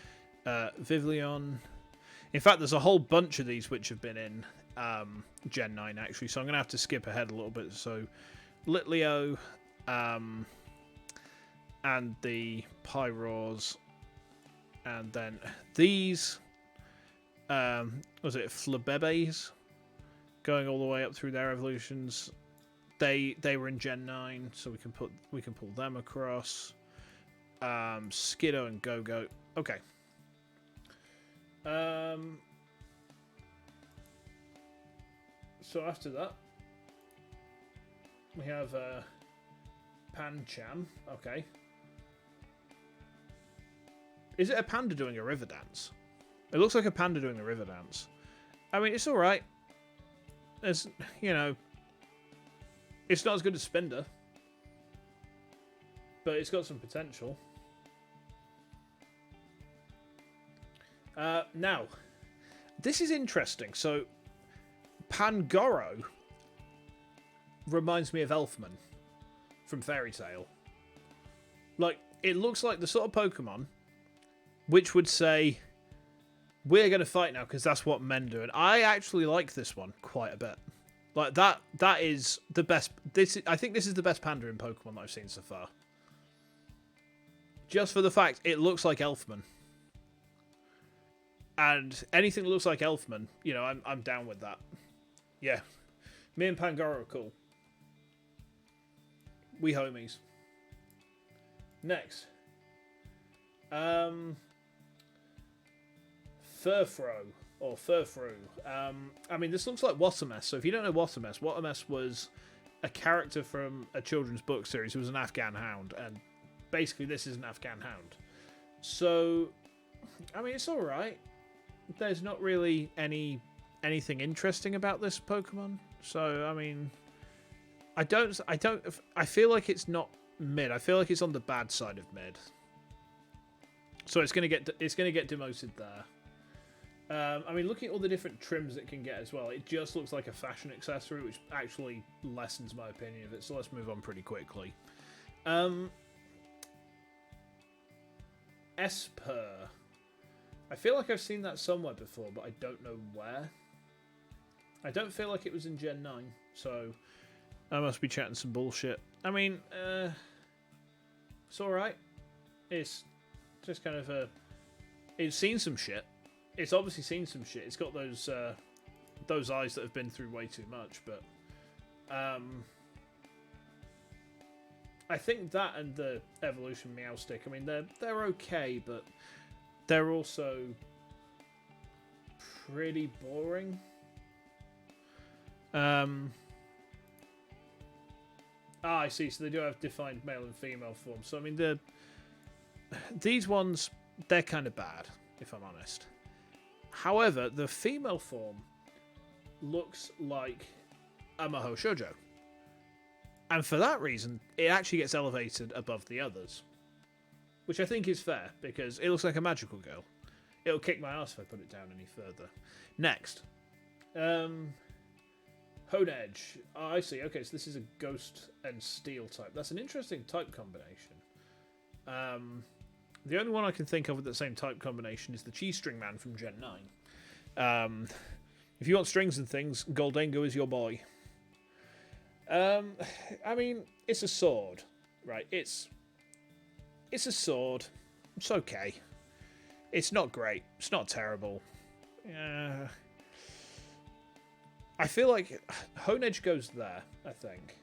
Vivillon. In fact, there's a whole bunch of these which have been in Gen 9, actually. So I'm going to have to skip ahead a little bit. So Litleo, and the Pyroars. And then these... was it Flabebes? Going all the way up through their evolutions. They were in Gen 9, so we can pull them across. Skiddo and Go-Go. Okay. So after that, we have Pancham. Okay. Is it a panda doing a river dance? It looks like a panda doing the river dance. I mean, it's alright. It's, you know... It's not as good as Spinder. But it's got some potential. Now, this is interesting. So, Pangoro reminds me of Elfman from Fairy Tail. Like, it looks like the sort of Pokemon which would say... We're going to fight now because that's what men do. And I actually like this one quite a bit. Like, that is the best... I think this is the best panda in Pokemon that I've seen so far. Just for the fact it looks like Elfman. And anything that looks like Elfman, you know, I'm down with that. Yeah. Me and Pangoro are cool. We homies. Next. Furfro, or Furfru. I mean, this looks like Watermess. So if you don't know Watermess, Watermess was a character from a children's book series who was an Afghan hound. And basically this is an Afghan hound. So, I mean, it's alright. There's not really anything interesting about this Pokemon. So, I mean, I feel like it's not mid. I feel like it's on the bad side of mid. So it's gonna get demoted there. I mean, looking at all the different trims it can get as well, it just looks like a fashion accessory, which actually lessens my opinion of it. So let's move on pretty quickly. Esper. I feel like I've seen that somewhere before, but I don't know where. I don't feel like it was in Gen 9, so I must be chatting some bullshit. I mean, it's alright. It's just kind of a... It's seen some shit. It's obviously seen some shit. It's got those eyes that have been through way too much, but I think that and the evolution Meowstic, I mean, they're okay, but they're also pretty boring. I see. So they do have defined male and female forms. So I mean, these ones, they're kind of bad, if I'm honest. However, the female form looks like a Maho Shoujo. And for that reason, it actually gets elevated above the others. Which I think is fair, because it looks like a magical girl. It'll kick my ass if I put it down any further. Next. Honedge. Oh, I see. Okay, so this is a ghost and steel type. That's an interesting type combination. The only one I can think of with the same type combination is the Chi String Man from Gen 9. If you want strings and things, Goldengo is your boy. I mean, it's a sword, right? It's a sword. It's okay. It's not great. It's not terrible. I feel like Honedge goes there, I think.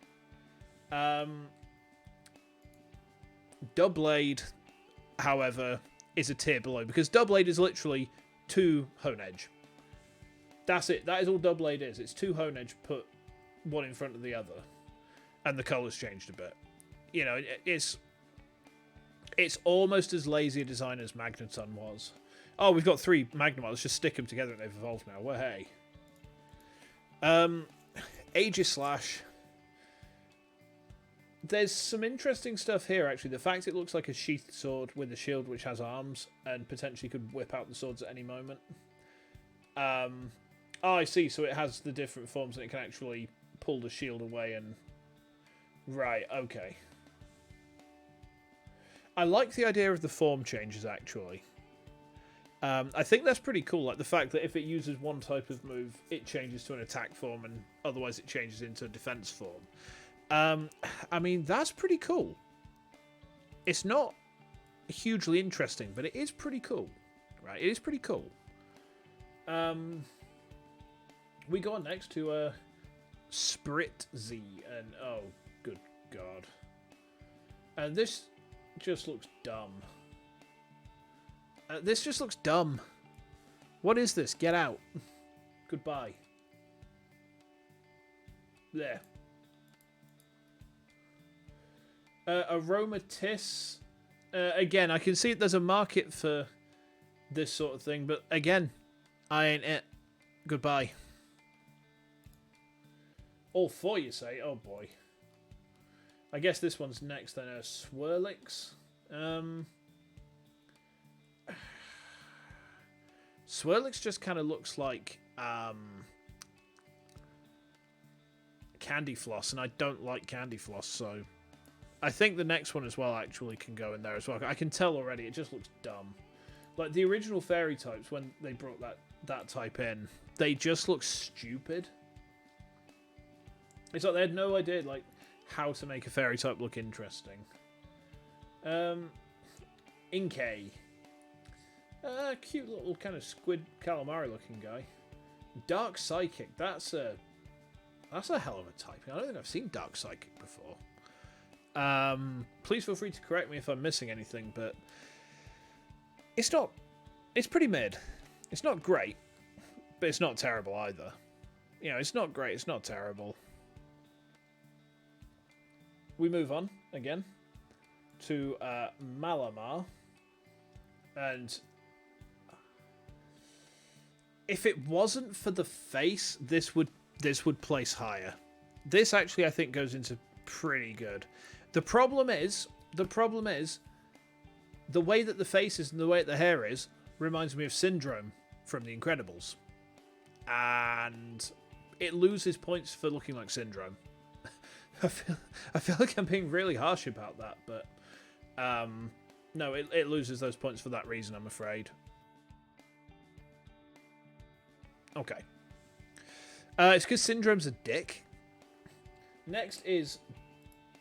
Doublade, however, is a tier below, because Doublade is literally 2 Honedge. That's it. That is all Doublade is. It's 2 Honedge put one in front of the other. And the colours changed a bit. You know, it's almost as lazy a design as Magneton was. Oh, we've got 3 Magnemite. Let's just stick them together and they've evolved now. Well, hey. Aegislash. There's some interesting stuff here, actually. The fact it looks like a sheathed sword with a shield which has arms and potentially could whip out the swords at any moment. Oh, I see. So it has the different forms and it can actually pull the shield away and... Right, okay. I like the idea of the form changes, actually. I think that's pretty cool. Like the fact that if it uses one type of move, it changes to an attack form, and otherwise it changes into a defense form. I mean, that's pretty cool. It's not hugely interesting, but it is pretty cool. Right? It is pretty cool. We go on next to Sprit Z, and oh, good God. And this just looks dumb. This just looks dumb. What is this? Get out. Goodbye. There. Aromatis. Again, I can see there's a market for this sort of thing, but again, I ain't it. Goodbye. All 4, you say? Oh boy. I guess this one's next then. Swirlix. Swirlix just kind of looks like Candy Floss, and I don't like Candy Floss, so I think the next one as well actually can go in there as well. I can tell already, it just looks dumb. Like the original fairy types, when they brought that type in, they just look stupid. It's like they had no idea like how to make a fairy type look interesting. Inkay. Cute little kind of squid calamari looking guy. Dark Psychic. That's a hell of a type. I don't think I've seen Dark Psychic before. Please feel free to correct me if I'm missing anything, but it's not. It's pretty mid. It's not great, but it's not terrible either. You know, it's not great. It's not terrible. We move on again to Malamar, and if it wasn't for the face, this would place higher. This actually, I think, goes into pretty good. The problem is the way that the face is and the way that the hair is reminds me of Syndrome from The Incredibles, and it loses points for looking like Syndrome. I feel like I'm being really harsh about that, but no, it loses those points for that reason, I'm afraid. Okay. It's because Syndrome's a dick. Next is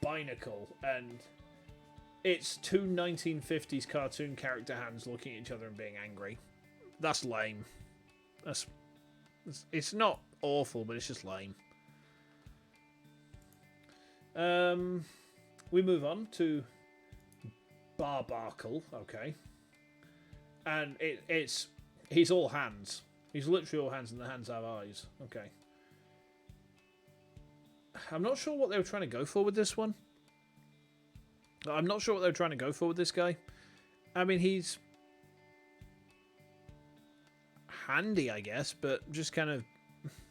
Binacle, and it's 2 1950s cartoon character hands looking at each other and being angry. That's lame. It's not awful, but it's just lame. We move on to Barbarcle, okay. And he's all hands. He's literally all hands, and the hands have eyes. Okay. I'm not sure what they were trying to go for with this one. I'm not sure what they were trying to go for with this guy. I mean, he's handy, I guess, but just kind of,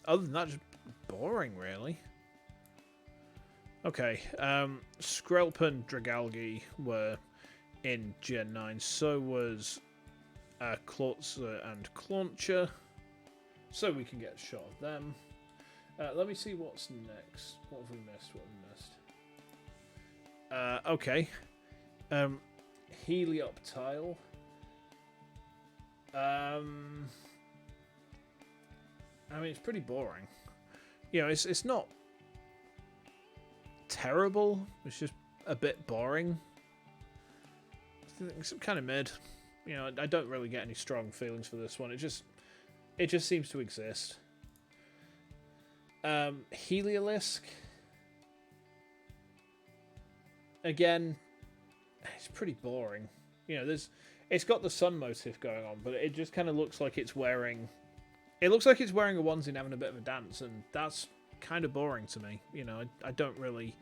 other than that, just boring, really. Okay, Skrelp and Dragalge were in Gen 9. So was Klotza and Clauncher. So we can get a shot of them. Let me see what's next. What have we missed? Okay. Helioptile. I mean, it's pretty boring. You know, it's not terrible. It's just a bit boring. It's kind of mid. You know, I don't really get any strong feelings for this one. It just It just seems to exist. Heliolisk. Again, it's pretty boring. You know, it's got the sun motif going on, but it just kind of looks like it's wearing... It looks like it's wearing a onesie and having a bit of a dance, and that's kind of boring to me. You know, I don't really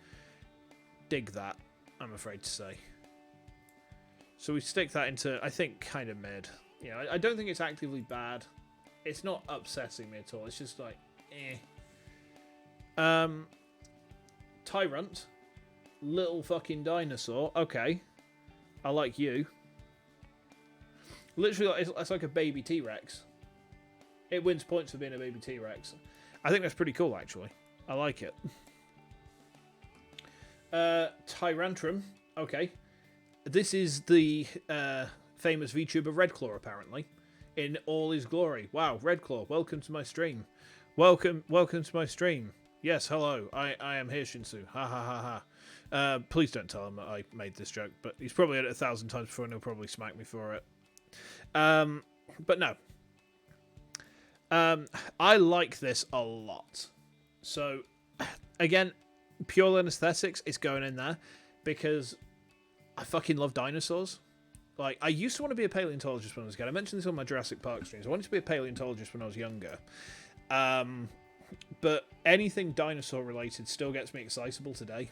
dig that, I'm afraid to say. So we stick that into, I think, kind of mid. You know, I don't think it's actively bad. It's not upsetting me at all. It's just like, eh. Tyrant. Little fucking dinosaur. Okay. I like you. Literally, it's like a baby T-Rex. It wins points for being a baby T-Rex. I think that's pretty cool, actually. I like it. Tyrantrum. Okay. This is the famous VTuber Redclaw, apparently. In all his glory. Wow, Redclaw, welcome to my stream. Welcome to my stream. Yes, hello. I am here, Shinsu. Ha ha ha ha. Please don't tell him that I made this joke, but he's probably heard it 1,000 times before and he'll probably smack me for it. But no. I like this a lot. So, again, pure aesthetics is going in there because I fucking love dinosaurs. Like, I used to want to be a paleontologist when I was a kid. I mentioned this on my Jurassic Park streams. I wanted to be a paleontologist when I was younger. But anything dinosaur related still gets me excitable today.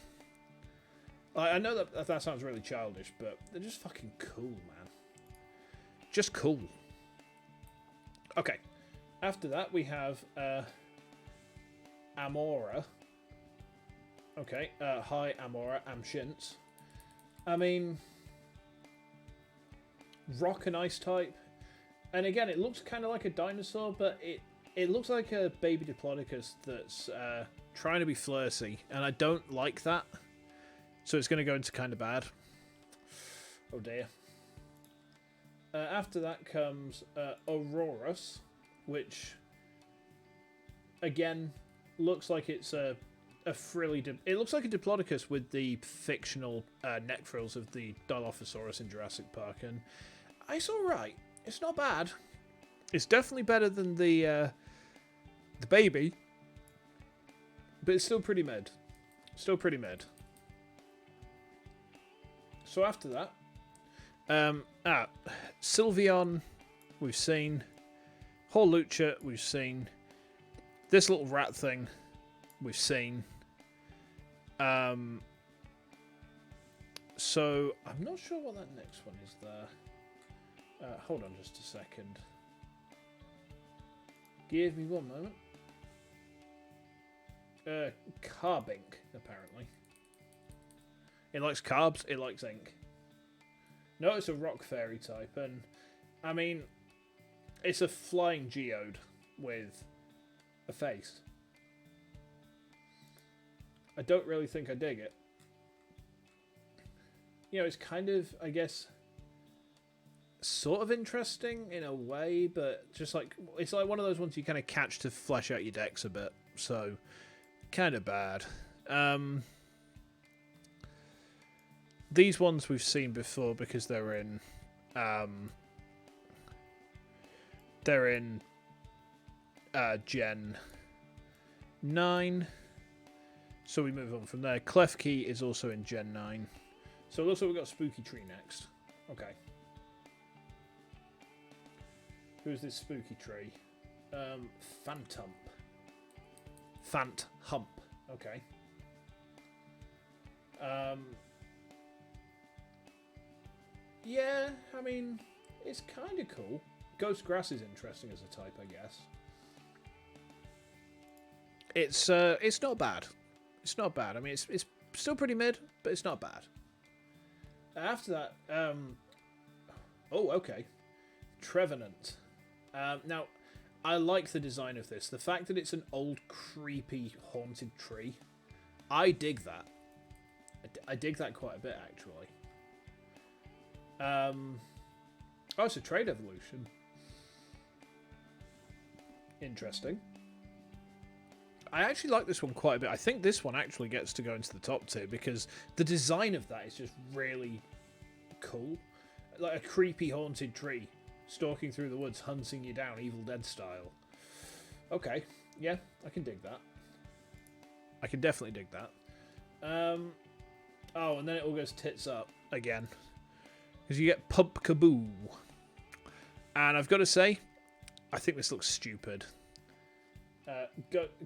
I know that sounds really childish, but they're just fucking cool, man. Just cool. Okay. After that, we have Amora. Okay. Hi, Amora. I'm Shintz. I mean, rock and ice type. And again, it looks kind of like a dinosaur, but it looks like a baby Diplodocus that's trying to be flirty, and I don't like that. So it's going to go into kind of bad. Oh dear. After that comes Aurorus, which again looks like it's a frilly... It looks like a Diplodocus with the fictional neck frills of the Dilophosaurus in Jurassic Park, and it's alright. It's not bad. It's definitely better than the baby, but it's still pretty mid. Still pretty mid. So after that, Sylveon, we've seen. Horlucha, we've seen. This little rat thing, we've seen. So I'm not sure what that next one is there. Hold on just a second. Give me one moment. Carbink, apparently. It likes carbs, it likes ink. No, it's a rock fairy type, and I mean, it's a flying geode with a face. I don't really think I dig it. You know, it's kind of, I guess, sort of interesting in a way, but just like, it's like one of those ones you kind of catch to flesh out your decks a bit, so kind of bad. These ones we've seen before because they're in Gen 9. So we move on from there. Klefki is also in Gen 9. So it looks like we've got Spooky Tree next. Okay. Who's this Spooky Tree? Phantump. Hump. Okay. Yeah, I mean, it's kind of cool. Ghost Grass is interesting as a type, I guess. It's not bad. It's not bad. I mean, it's still pretty mid, but it's not bad. After that, oh, okay. Trevenant. Now, I like the design of this. The fact that it's an old, creepy, haunted tree. I dig that. I dig that quite a bit, actually. Oh, it's a trade evolution. Interesting. I actually like this one quite a bit. I think this one actually gets to go into the top tier because the design of that is just really cool. Like a creepy haunted tree. stalking through the woods, hunting you down, Evil Dead style. Okay, yeah, I can dig that. I can definitely dig that. Oh, and then it all goes tits up again. Because you get Pump Kaboo. And I've got to say, I think this looks stupid.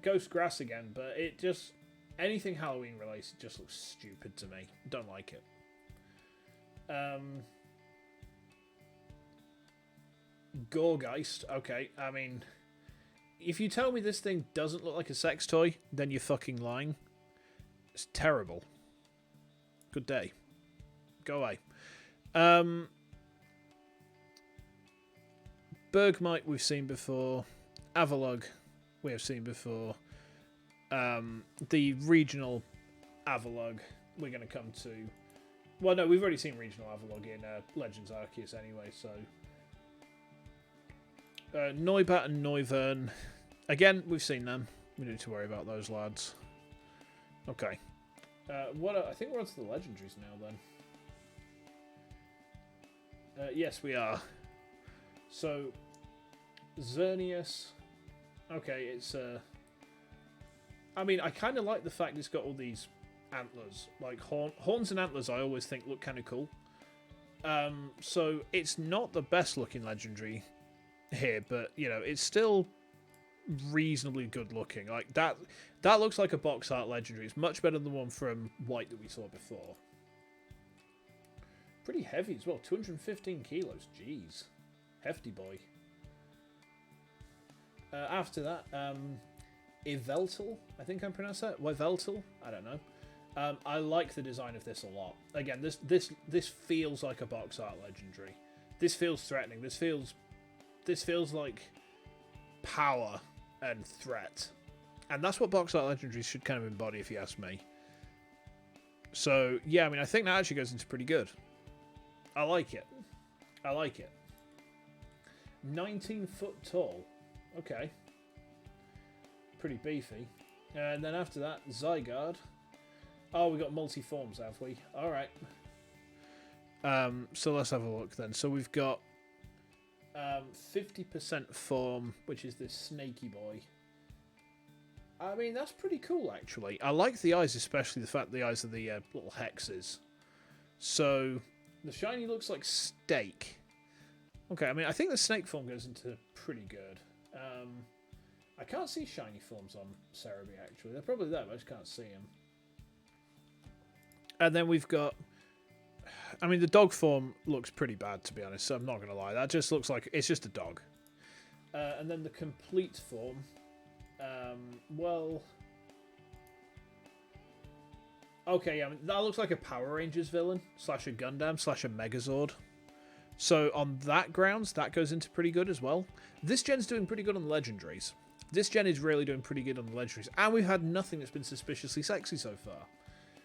Ghost Grass again, but it just... Anything Halloween related just looks stupid to me. Don't like it. Goregeist. Okay, I mean... If you tell me this thing doesn't look like a sex toy, then you're fucking lying. It's terrible. Good day. Go away. Bergmite we've seen before. Avalugg we have seen before. The regional Avalugg we're going to come to. Well, no, we've already seen regional Avalugg in Legends Arceus anyway, so... Noibat and Noivern. Again, we've seen them. We don't need to worry about those lads. Okay. I think we're on to the legendaries now, then. Yes, we are. So, Xerneas. Okay, it's... I mean, I kind of like the fact it's got all these antlers. Like, horns and antlers I always think look kind of cool. So, it's not the best looking legendary here, but, you know, it's still reasonably good looking. Like, that looks like a box art legendary. It's much better than the one from White that we saw before. Pretty heavy as well. 215 kilos. Jeez. Hefty boy. After that, Yveltal, I think I'm pronouncing that. Yveltal? I don't know. I like the design of this a lot. Again, this feels like a box art legendary. This feels threatening. This feels like power and threat. And that's what box art legendaries should kind of embody, if you ask me. So, yeah, I mean, I think that actually goes into pretty good. I like it. I like it. 19 foot tall. Okay. Pretty beefy. And then after that, Zygarde. Oh, we got multi-forms, have we? Alright. So let's have a look then. So we've got 50% form, which is this snaky boy. I mean, that's pretty cool, actually. I like the eyes, especially the fact the eyes are the little hexes. So, the shiny looks like steak. Okay, I mean, I think the snake form goes into pretty good. I can't see shiny forms on Cerebi, actually. They're probably there, but I just can't see them. And then we've got... I mean, the dog form looks pretty bad, to be honest, so I'm not going to lie. That just looks like... It's just a dog. And then the complete form... well... Okay, I mean, that looks like a Power Rangers villain, slash a Gundam, slash a Megazord. So, on that grounds, that goes into pretty good as well. This gen's doing pretty good on the legendaries. This gen is really doing pretty good on the legendaries. And we've had nothing that's been suspiciously sexy so far.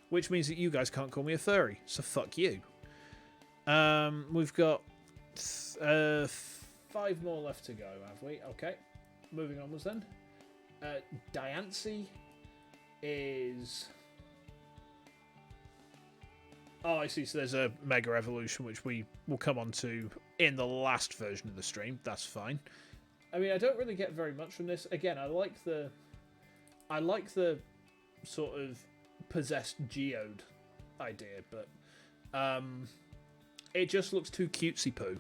Which means that you guys can't call me a furry. So fuck you. We've got 5 more left to go, have we? Okay. Moving onwards then. Diancie is... Oh, I see. So there's a Mega Evolution, which we will come on to in the last version of the stream. That's fine. I mean, I don't really get very much from this. Again, I like the sort of possessed geode idea, but it just looks too cutesy poo.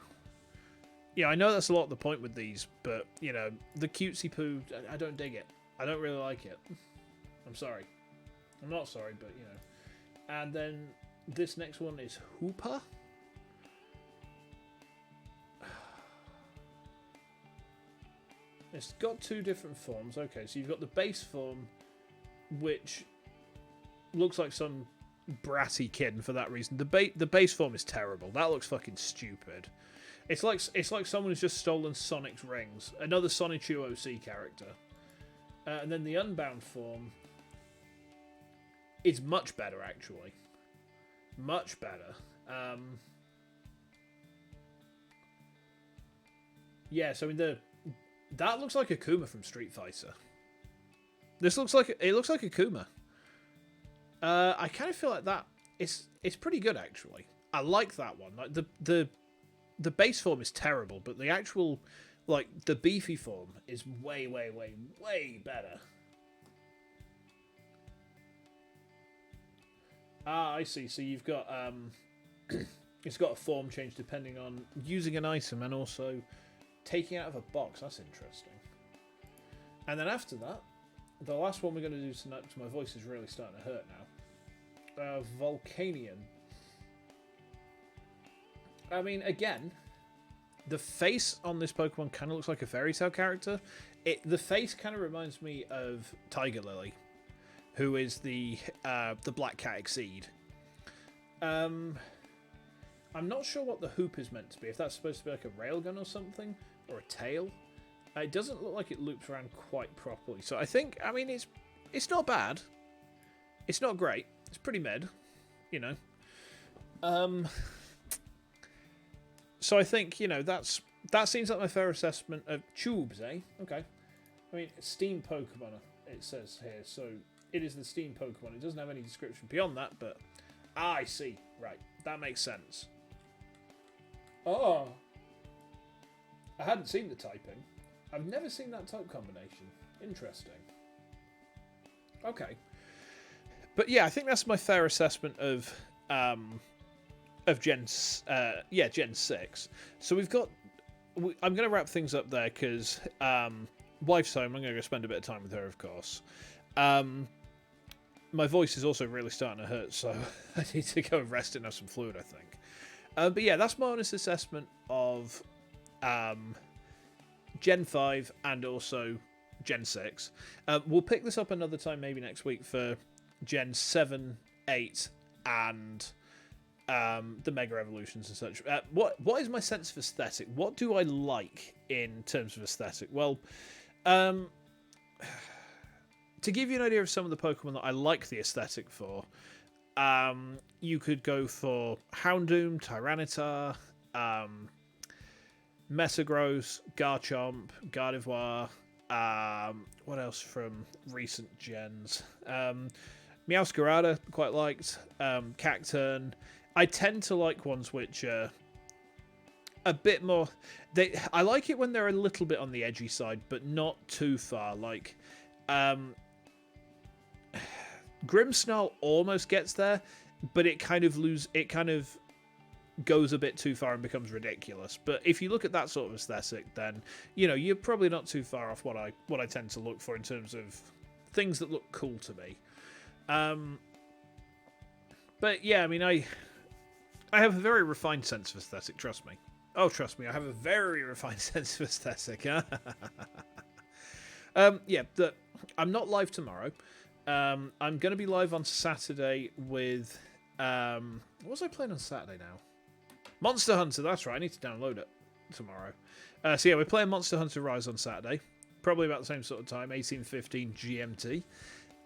Yeah, I know that's a lot of the point with these, but you know, the cutesy poo, I don't dig it. I don't really like it. I'm sorry. I'm not sorry, but you know. And then this next one is Hooper. It's got 2 different forms. Okay, so you've got the base form, which looks like some bratty kid, and for that reason, the base form is terrible. That looks fucking stupid. It's like someone who's just stolen Sonic's rings. Another Sonic OC character. And then the Unbound form is much better, actually. Much better. Yeah, so I mean that looks like a Kuma from Street Fighter. It looks like a Kuma. I kind of feel like that. It's pretty good, actually. I like that one. Like the the base form is terrible, but the actual, like, the beefy form is way, way, way, way better. Ah, I see. So you've got it's got a form change depending on using an item and also taking out of a box. That's interesting. And then after that, the last one we're going to do tonight, because my voice is really starting to hurt now. Volcanion. I mean, again, the face on this Pokemon kind of looks like a Fairy Tail character. The face kind of reminds me of Tiger Lily, who is the Black Cat Exceed. I'm not sure what the hoop is meant to be. If that's supposed to be like a railgun or something, or a tail. It doesn't look like it loops around quite properly. So I think, I mean, it's not bad. It's not great. It's pretty mid, you know. So I think, you know, that seems like my fair assessment of tubes, eh? Okay. I mean, Steam Pokemon, it says here. So it is the Steam Pokemon. It doesn't have any description beyond that, but I see. Right. That makes sense. Oh. I hadn't seen the typing. I've never seen that type combination. Interesting. Okay. But yeah, I think that's my fair assessment of Gen 6. So we've got... I'm going to wrap things up there because wife's home. I'm going to go spend a bit of time with her, of course. My voice is also really starting to hurt, so I need to go and rest and have some fluid, I think. But yeah, that's my honest assessment of Gen 5 and also Gen 6. We'll pick this up another time, maybe next week, for Gen 7, 8, and the Mega Evolutions and such. What is my sense of aesthetic? What do I like in terms of aesthetic? Well, to give you an idea of some of the Pokemon that I like the aesthetic for, you could go for Houndoom, Tyranitar, Metagross, Garchomp, Gardevoir, what else from recent gens? Meowscarada, quite liked. Cacturne. I tend to like ones which are a bit more... I like it when they're a little bit on the edgy side, but not too far. Like, Grimmsnarl almost gets there, but it kind of goes a bit too far and becomes ridiculous. But if you look at that sort of aesthetic, then you know you're probably not too far off what I tend to look for in terms of things that look cool to me. But yeah, I mean, I have a very refined sense of aesthetic. Trust me. Oh, trust me, I have a very refined sense of aesthetic. Yeah, I'm not live tomorrow. I'm going to be live on Saturday with what was I playing on Saturday now? Monster Hunter, that's right. I need to download it tomorrow. So yeah, we're playing Monster Hunter Rise on Saturday. Probably about the same sort of time, 18:15 GMT.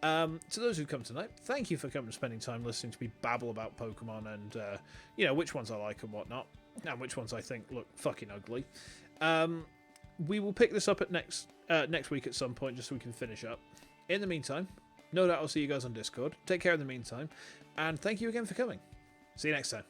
To those who come tonight, thank you for coming and spending time listening to me babble about Pokemon and, you know, which ones I like and whatnot, and which ones I think look fucking ugly. We will pick this up at next week at some point, just so we can finish up. In the meantime, no doubt I'll see you guys on Discord. Take care in the meantime, and thank you again for coming. See you next time.